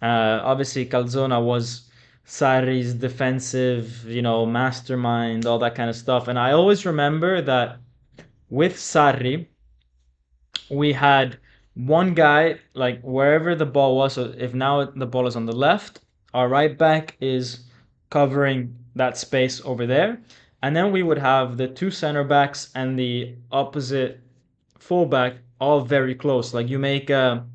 Obviously, Calzona was Sarri's defensive, mastermind, all that kind of stuff. And I always remember that with Sarri, we had one guy, like wherever the ball was. So if now the ball is on the left, our right back is covering that space over there. And then we would have the two center backs and the opposite fullback all very close. Like you make a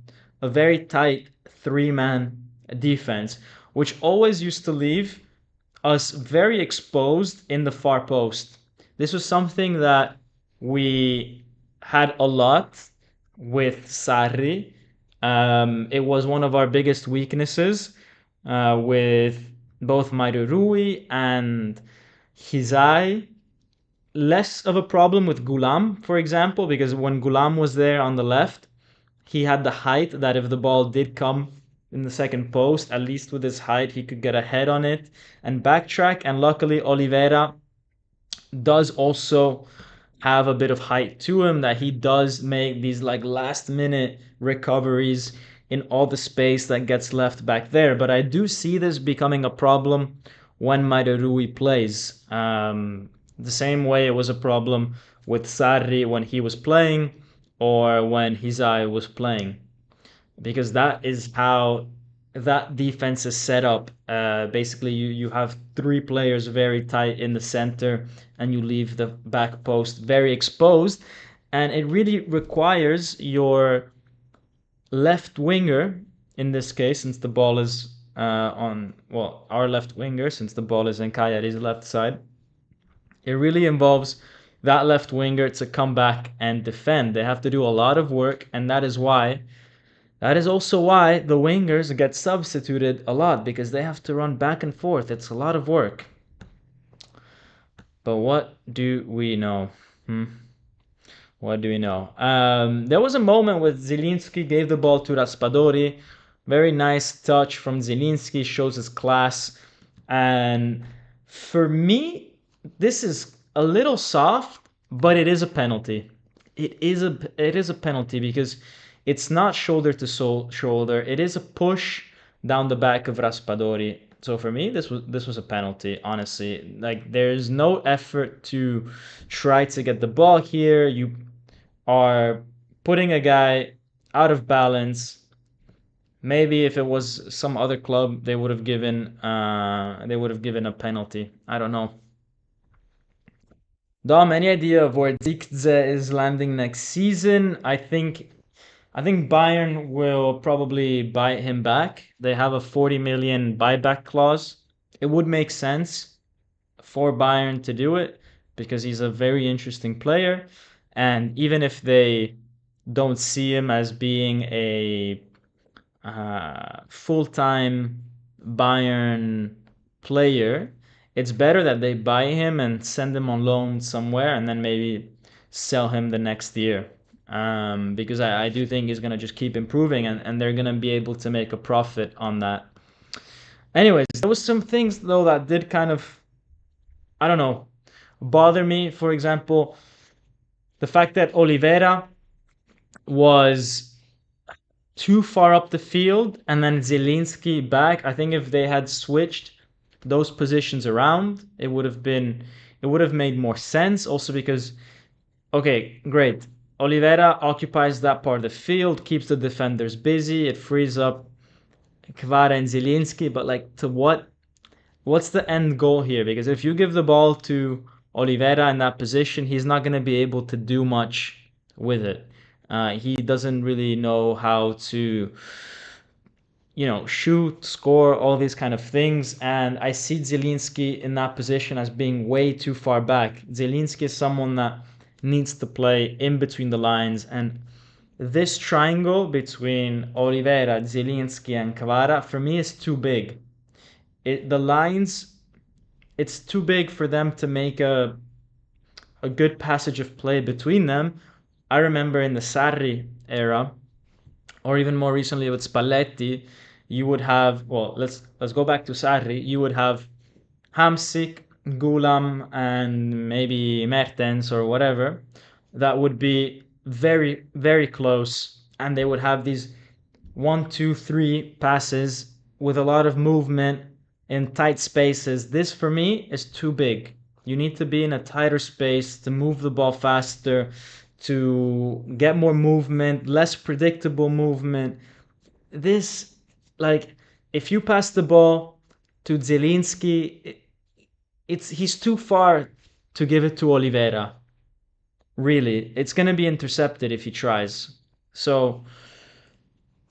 very tight three-man defense, which always used to leave us very exposed in the far post. This was something that we had a lot with Sarri. It was one of our biggest weaknesses with both Mairui and Hizai. Less of a problem with Gulam, for example, because when Gulam was there on the left, he had the height that if the ball did come in the second post, at least with his height, he could get a head on it and backtrack. And luckily, Oliveira does also have a bit of height to him, that he does make these like last minute recoveries in all the space that gets left back there. But I do see this becoming a problem when Mairui plays. The same way it was a problem with Sarri when he was playing or when Hizai was playing, because that is how that defense is set up. Basically, you have three players very tight in the center, and you leave the back post very exposed. And it really requires your left winger, in this case, since the ball is well, our left winger, since the ball is in Cagliari's left side, it really involves that left winger to come back and defend. They have to do a lot of work, and that is also why the wingers get substituted a lot, because they have to run back and forth. It's a lot of work. But what do we know? What do we know? There was a moment where Zielinski gave the ball to Raspadori. Very nice touch from Zielinski, shows his class. And for me, this is a little soft, but it is a penalty. It is a penalty because it's not shoulder to shoulder. It is a push down the back of Raspadori. So for me, this was a penalty. Honestly, like there's no effort to try to get the ball here. You are putting a guy out of balance. Maybe if it was some other club, they would have given a penalty. I don't know. Dom, any idea of where Dikze is landing next season? I think Bayern will probably buy him back. They have a 40 million buyback clause. It would make sense for Bayern to do it because he's a very interesting player. And even if they don't see him as being a full-time Bayern player, it's better that they buy him and send him on loan somewhere and then maybe sell him the next year. Because I do think he's going to just keep improving and they're going to be able to make a profit on that. Anyways, there was some things though that did kind of, I don't know, bother me. For example, the fact that Oliveira was too far up the field and then Zielinski back. I think if they had switched those positions around, it would have made more sense. Also because, okay, great. Oliveira occupies that part of the field, keeps the defenders busy. It frees up Kvara and Zielinski, but like to what's the end goal here? Because if you give the ball to Oliveira in that position, he's not going to be able to do much with it. He doesn't really know how to, shoot, score, all these kind of things. And I see Zielinski in that position as being way too far back. Zielinski is someone that needs to play in between the lines. And this triangle between Oliveira, Zielinski, and Kvara, for me, is too big. The lines, it's too big for them to make a good passage of play between them. I remember in the Sarri era, or even more recently with Spalletti, you would have, well, let's go back to Sarri. You would have Hamsik, Gulam, and maybe Mertens or whatever. That would be very, very close, and they would have these 1, 2, 3 passes with a lot of movement in tight spaces. This for me is too big. You need to be in a tighter space to move the ball faster, to get more movement, less predictable movement. This, like, if you pass the ball to Zielinski, he's too far to give it to Oliveira. Really, it's gonna be intercepted if he tries. So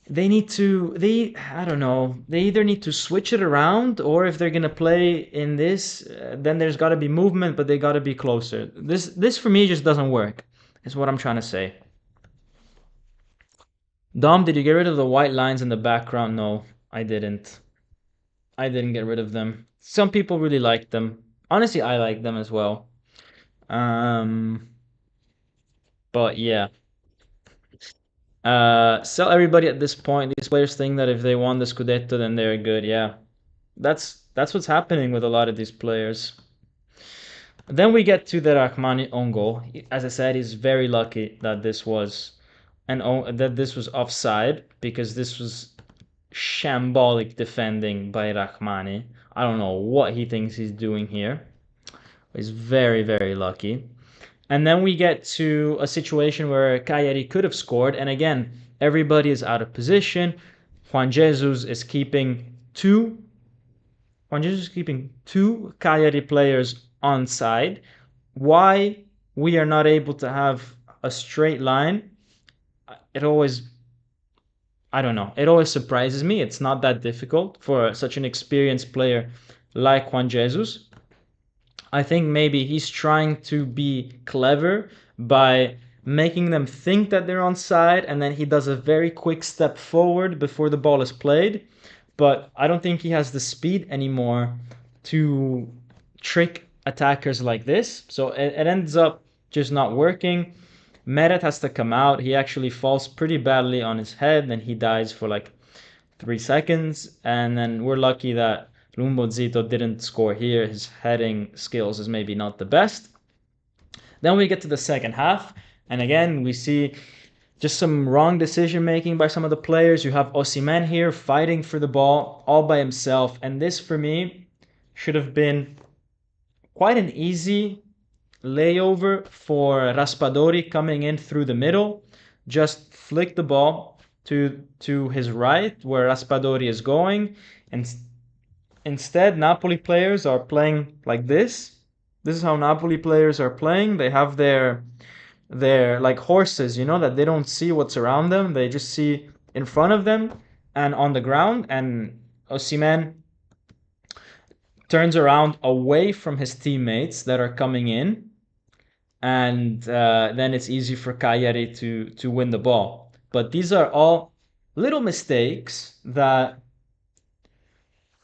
they need to they I don't know, they either need to switch it around, or if they're gonna play in this, then there's got to be movement, but they got to be closer. This for me just doesn't work, is what I'm trying to say. Dom, did you get rid of the white lines in the background? No, I didn't. I didn't get rid of them. Some people really like them. Honestly, I like them as well. um but yeah, sell everybody at this point. These players think that if they won the Scudetto, then they're good. Yeah, that's what's happening with a lot of these players. Then we get to the Rahmani own goal. As I said, he's very lucky that this was that this was offside, because this was shambolic defending by Rahmani. I don't know what he thinks he's doing here. He's very, very lucky. And then we get to a situation where Cagliari could have scored, and again, everybody is out of position. Juan Jesus is keeping two Cagliari players on side. Why we are not able to have a straight line, it always, I don't know, it always surprises me. It's not that difficult for such an experienced player like Juan Jesus. I think maybe he's trying to be clever by making them think that they're on side, and then he does a very quick step forward before the ball is played. But I don't think he has the speed anymore to trick attackers like this. So it ends up just not working. Meret has to come out. He actually falls pretty badly on his head, and he dies for like 3 seconds. And then we're lucky that Lumbo Zito didn't score here. His heading skills is maybe not the best. Then we get to the second half, and again we see just some wrong decision making by some of the players. You have Osimhen here fighting for the ball all by himself, and this for me should have been quite an easy layover for Raspadori coming in through the middle. Just flick the ball to his right where Raspadori is going, and instead Napoli players are playing like this. This is how Napoli players are playing. They have their like horses, that they don't see what's around them. They just see in front of them and on the ground. And Osimhen turns around away from his teammates that are coming in, and then it's easy for Cagliari to win the ball. But these are all little mistakes that,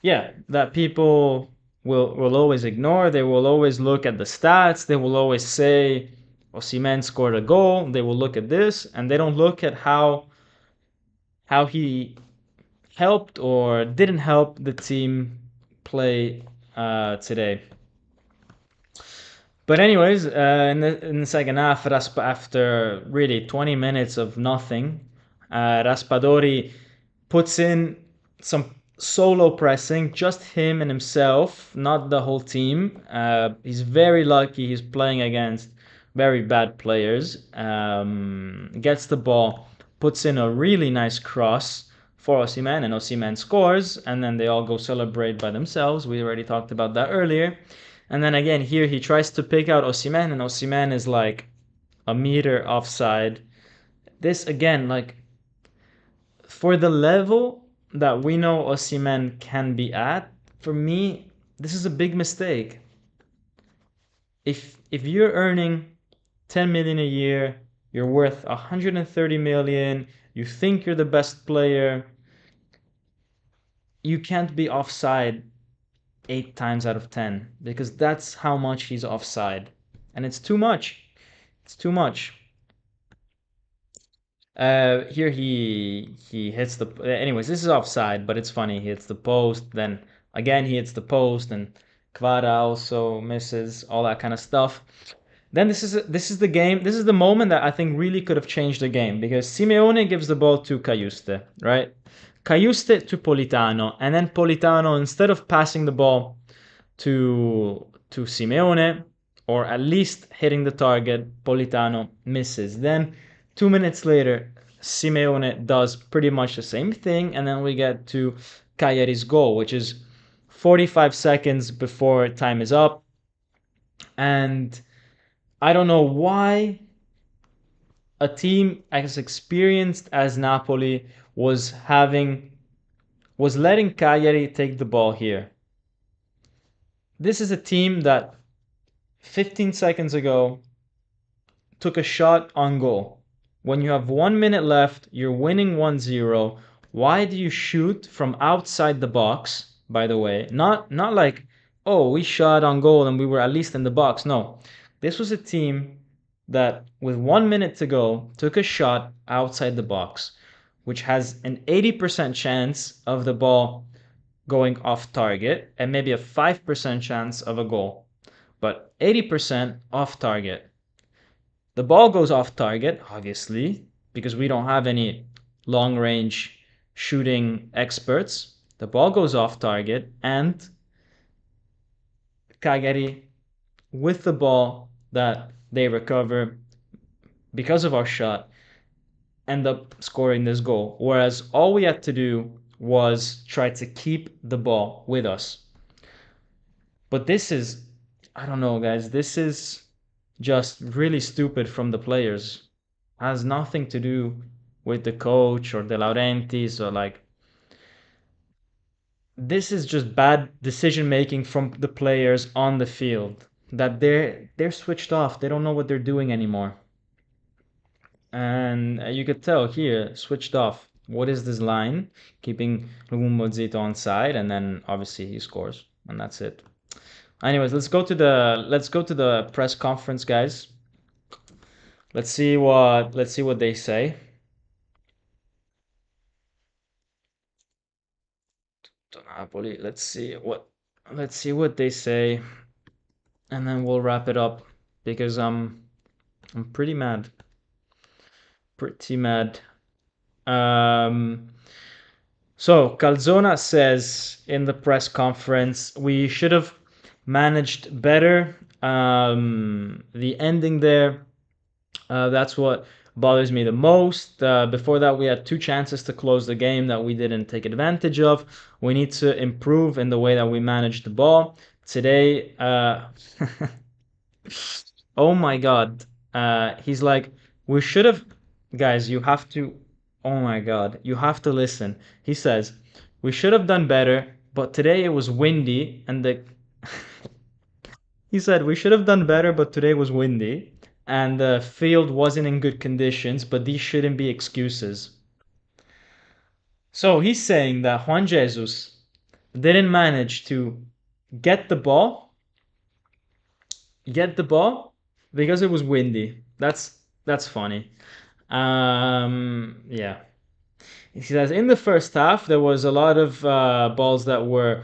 yeah, that people will always ignore. They will always look at the stats. They will always say Osimhen scored a goal. They will look at this, and they don't look at how he helped or didn't help the team play today. But anyways, in the second half, after really 20 minutes of nothing, Raspadori puts in some solo pressing, just him and himself, not the whole team. He's very lucky. He's playing against very bad players. Gets the ball, puts in a really nice cross for Osimhen, and Osimhen scores, and then they all go celebrate by themselves. We already talked about that earlier. And then again, here he tries to pick out Osimhen, and Osimhen is like a meter offside. This again, like, for the level that we know Osimhen can be at, for me, this is a big mistake. If you're earning 10 million a year, you're worth 130 million, you think you're the best player, you can't be offside 8 times out of 10, because that's how much he's offside. And it's too much. It's too much. Here he hits the. Anyways, this is offside, but it's funny. He hits the post, then again he hits the post, and Kvara also misses, all that kind of stuff. Then this is the game. This is the moment that I think really could have changed the game, because Simeone gives the ball to Cajuste, right? Cajuste to Politano, and then Politano, instead of passing the ball to Simeone, or at least hitting the target, Politano misses. Then 2 minutes later, Simeone does pretty much the same thing, and then we get to Cagliari's goal, which is 45 seconds before time is up. And I don't know why a team as experienced as Napoli was letting Cagliari take the ball here. This is a team that 15 seconds ago took a shot on goal. When you have 1 minute left, you're winning 1-0. Why do you shoot from outside the box, by the way? Not like, oh, we shot on goal and we were at least in the box. No. This was a team that with 1 minute to go took a shot outside the box, which has an 80% chance of the ball going off target and maybe a 5% chance of a goal, but 80% off target. The ball goes off target, obviously, because we don't have any long range shooting experts. The ball goes off target, and Cagliari, with the ball that they recover because of our shot, end up scoring this goal. Whereas all we had to do was try to keep the ball with us. But this is, I don't know, guys, this is just really stupid from the players. Has nothing to do with the coach or De Laurentiis or like, this is just bad decision making from the players on the field, that they're switched off. They don't know what they're doing anymore. And you could tell here, switched off. What is this line? Keeping Lumumbo on side, and then obviously he scores, and that's it. Anyways, let's go to the press conference, guys. Let's see what they say. To Napoli. Let's see what they say, and then we'll wrap it up because I'm pretty mad. Pretty mad. Um so Calzona says in the press conference we should have managed better. The ending there, that's what bothers me the most. Before that, we had two chances to close the game that we didn't take advantage of. We need to improve in the way that we manage the ball. Today, oh my God, he's like, we should have, guys, you have to, oh my God, you have to listen. He says, we should have done better, but today it was windy and the he said, we should have done better, but today was windy and the field wasn't in good conditions, but these shouldn't be excuses. So he's saying that Juan Jesus didn't manage to get the ball, get the ball because it was windy. That's funny. Yeah. He says in the first half there was a lot of balls that were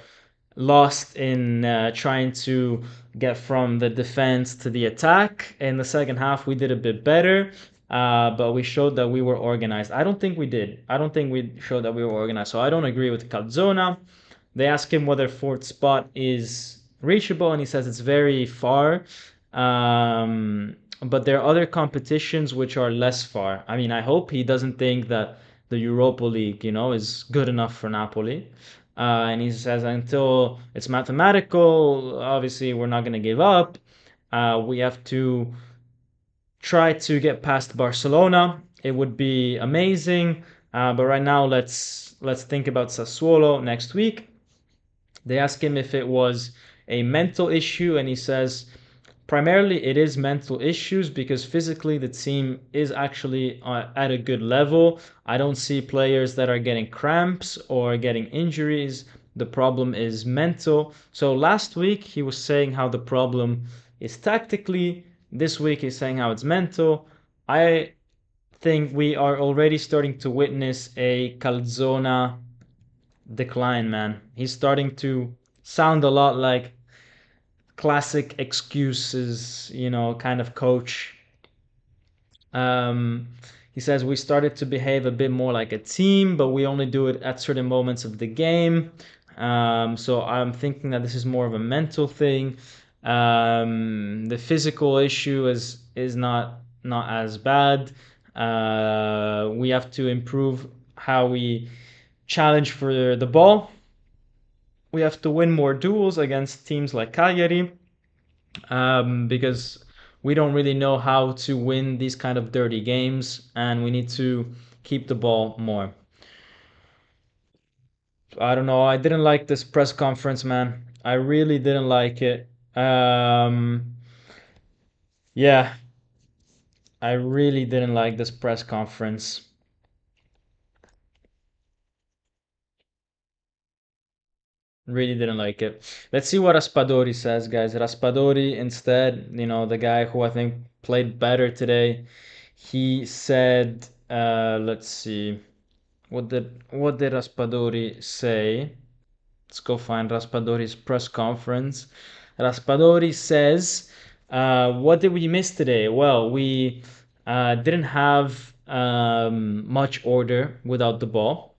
lost in trying to get from the defense to the attack. In the second half, we did a bit better, but we showed that we were organized. I don't think we did. I don't think we showed that we were organized. So I don't agree with Calzona. They ask him whether fourth spot is reachable, and he says it's very far. But there are other competitions which are less far. I mean, I hope he doesn't think that the Europa League, is good enough for Napoli. And he says until it's mathematical, obviously we're not going to give up. We have to try to get past Barcelona. It would be amazing. But right now, let's think about Sassuolo next week. They ask him if it was a mental issue, and he says primarily it is mental issues because physically the team is actually at a good level. I don't see players that are getting cramps or getting injuries. The problem is mental. So last week he was saying how the problem is tactically. This week he's saying how it's mental. I think we are already starting to witness a Calzona decline, man. He's starting to sound a lot like classic excuses, kind of coach. Um, he says we started to behave a bit more like a team, but we only do it at certain moments of the game. So I'm thinking that this is more of a mental thing. The physical issue is not as bad. We have to improve how we challenge for the ball. We have to win more duels against teams like Cagliari, because we don't really know how to win these kind of dirty games, and we need to keep the ball more. I don't know. I didn't like this press conference, man. I really didn't like it. Yeah, I really didn't like this press conference. Really didn't like it. Let's see what Raspadori says, guys. Raspadori, instead, the guy who I think played better today, he said, let's see, what did Raspadori say? Let's go find Raspadori's press conference. Raspadori says, what did we miss today? Well, we didn't have much order without the ball.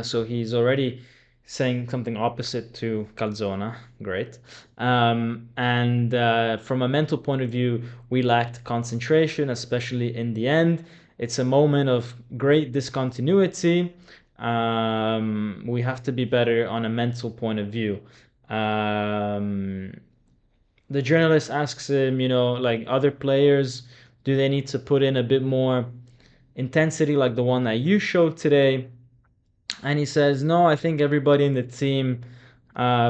So he's already saying something opposite to Calzona. Great. And from a mental point of view, we lacked concentration, especially in the end. It's a moment of great discontinuity. We have to be better on a mental point of view. Um, the journalist asks him, like other players, do they need to put in a bit more intensity like the one that you showed today? And he says, no, I think everybody in the team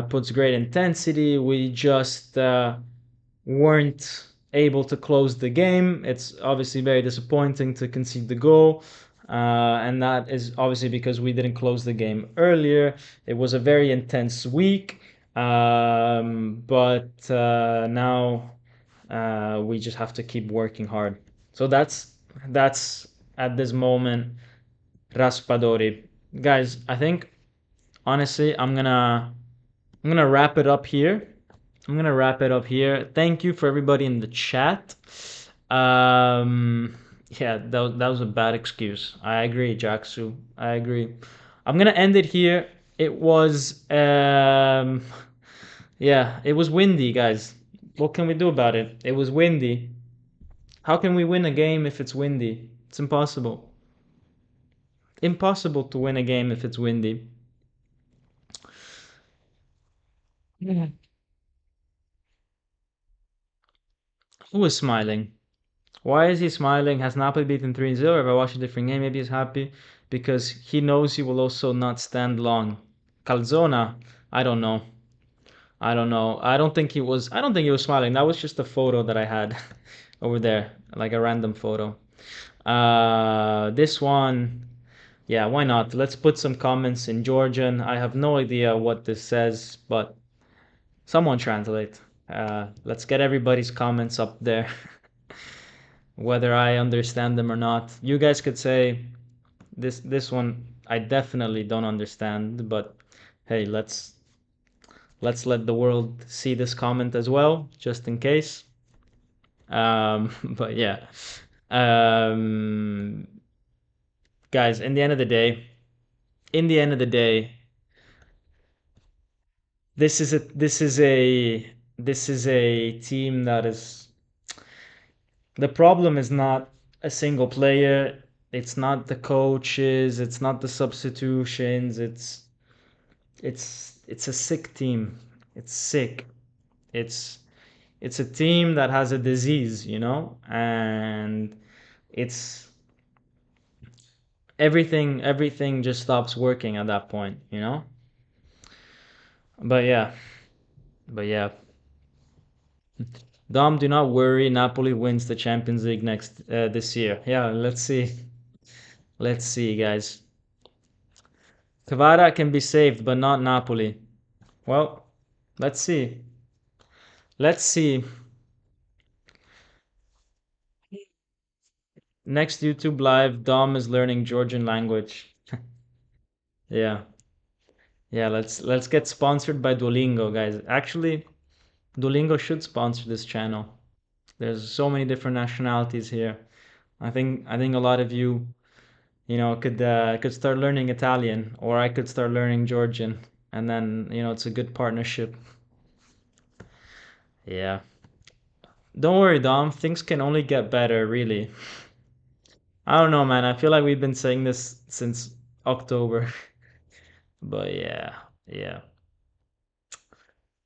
puts great intensity. We just weren't able to close the game. It's obviously very disappointing to concede the goal. And that is obviously because we didn't close the game earlier. It was a very intense week. But now we just have to keep working hard. So that's at this moment Raspadori. Guys, I think honestly I'm gonna wrap it up here. I'm gonna wrap it up here. Thank you for everybody in the chat. Yeah, that was a bad excuse. I agree, Jacksu. I agree. I'm gonna end it here. It was yeah, it was windy, guys. What can we do about it? It was windy. How can we win a game if it's windy? It's impossible. Impossible to win a game if it's windy. Yeah. Who is smiling? Why is he smiling? Has Napoli beaten 3-0? If I watch a different game, maybe he's happy because he knows he will also not stand long. Calzona, I don't know. I don't know. I don't think he was smiling. That was just a photo that I had over there, like a random photo. This one, yeah, why not? Let's put some comments in Georgian. I have no idea what this says, but someone translate. Let's get everybody's comments up there. Whether I understand them or not. You guys could say this one I definitely don't understand, but hey, let's let the world see this comment as well, just in case. But yeah, um, guys, in the end of the day, this is a this is a this is a team that is the problem is not a single player. It's not the coaches. It's not the substitutions. It's a sick team. It's sick. It's it's a team that has a disease, and it's everything just stops working at that point. But yeah, but yeah. Dom, do not worry. Napoli wins the Champions League next this year. Yeah, let's see. Let's see, guys. Kvara can be saved, but not Napoli. Well, let's see. Let's see. Next YouTube live, Dom is learning Georgian language. Yeah. Yeah, let's get sponsored by Duolingo, guys. Actually, Duolingo should sponsor this channel. There's so many different nationalities here. I think a lot of you, could start learning Italian, or I could start learning Georgian, and then, it's a good partnership. Yeah. Don't worry, Dom. Things can only get better, really. I don't know, man. I feel like we've been saying this since October. But yeah, yeah.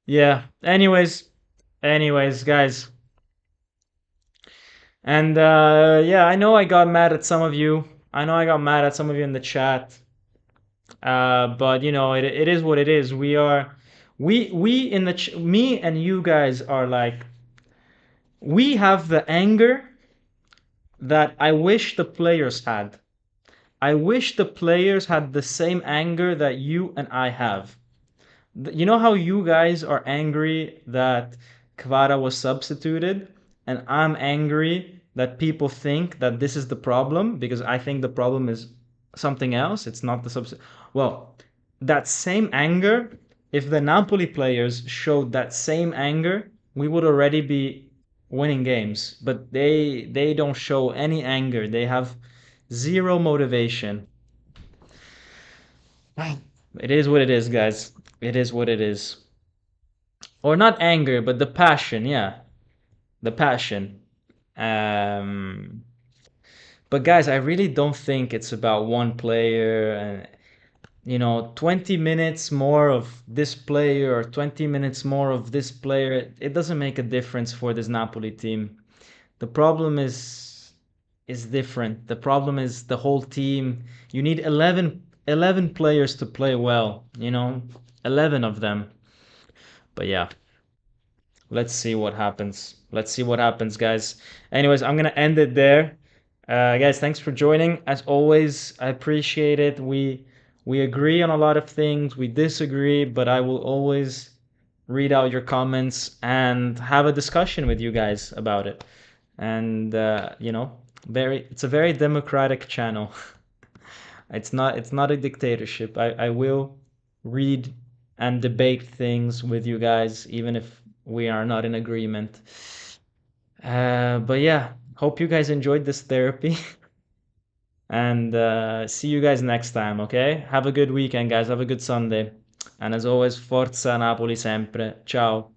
Yeah. Anyways, guys. And yeah, I know I got mad at some of you. I know I got mad at some of you in the chat. But you know, it is what it is. We in the me and you guys are like, we have the anger that I wish the players had. I wish the players had the same anger that you and I have. You know how you guys are angry that Kvara was substituted, and I'm angry that people think that this is the problem because I think the problem is something else. It's not the substitute. Well, that same anger, if the Napoli players showed that same anger, we would already be winning games. But they don't show any anger. They have zero motivation. It is what it is, guys. It is what it is. Or not anger, but the passion. Yeah, the passion. Um, but guys, I really don't think it's about one player and 20 minutes more of this player or 20 minutes more of this player. It doesn't make a difference for this Napoli team. The problem is different. The problem is the whole team. You need 11 players to play well, 11 of them. But yeah, let's see what happens. Let's see what happens, guys. Anyways, I'm gonna end it there. Guys, thanks for joining. As always, I appreciate it. We agree on a lot of things. We disagree, but I will always read out your comments and have a discussion with you guys about it. And very it's a very democratic channel. It's not a dictatorship. I will read and debate things with you guys, even if we are not in agreement. But yeah, hope you guys enjoyed this therapy. And see you guys next time, okay? Have a good weekend, guys. Have a good Sunday. And as always, Forza Napoli sempre. Ciao.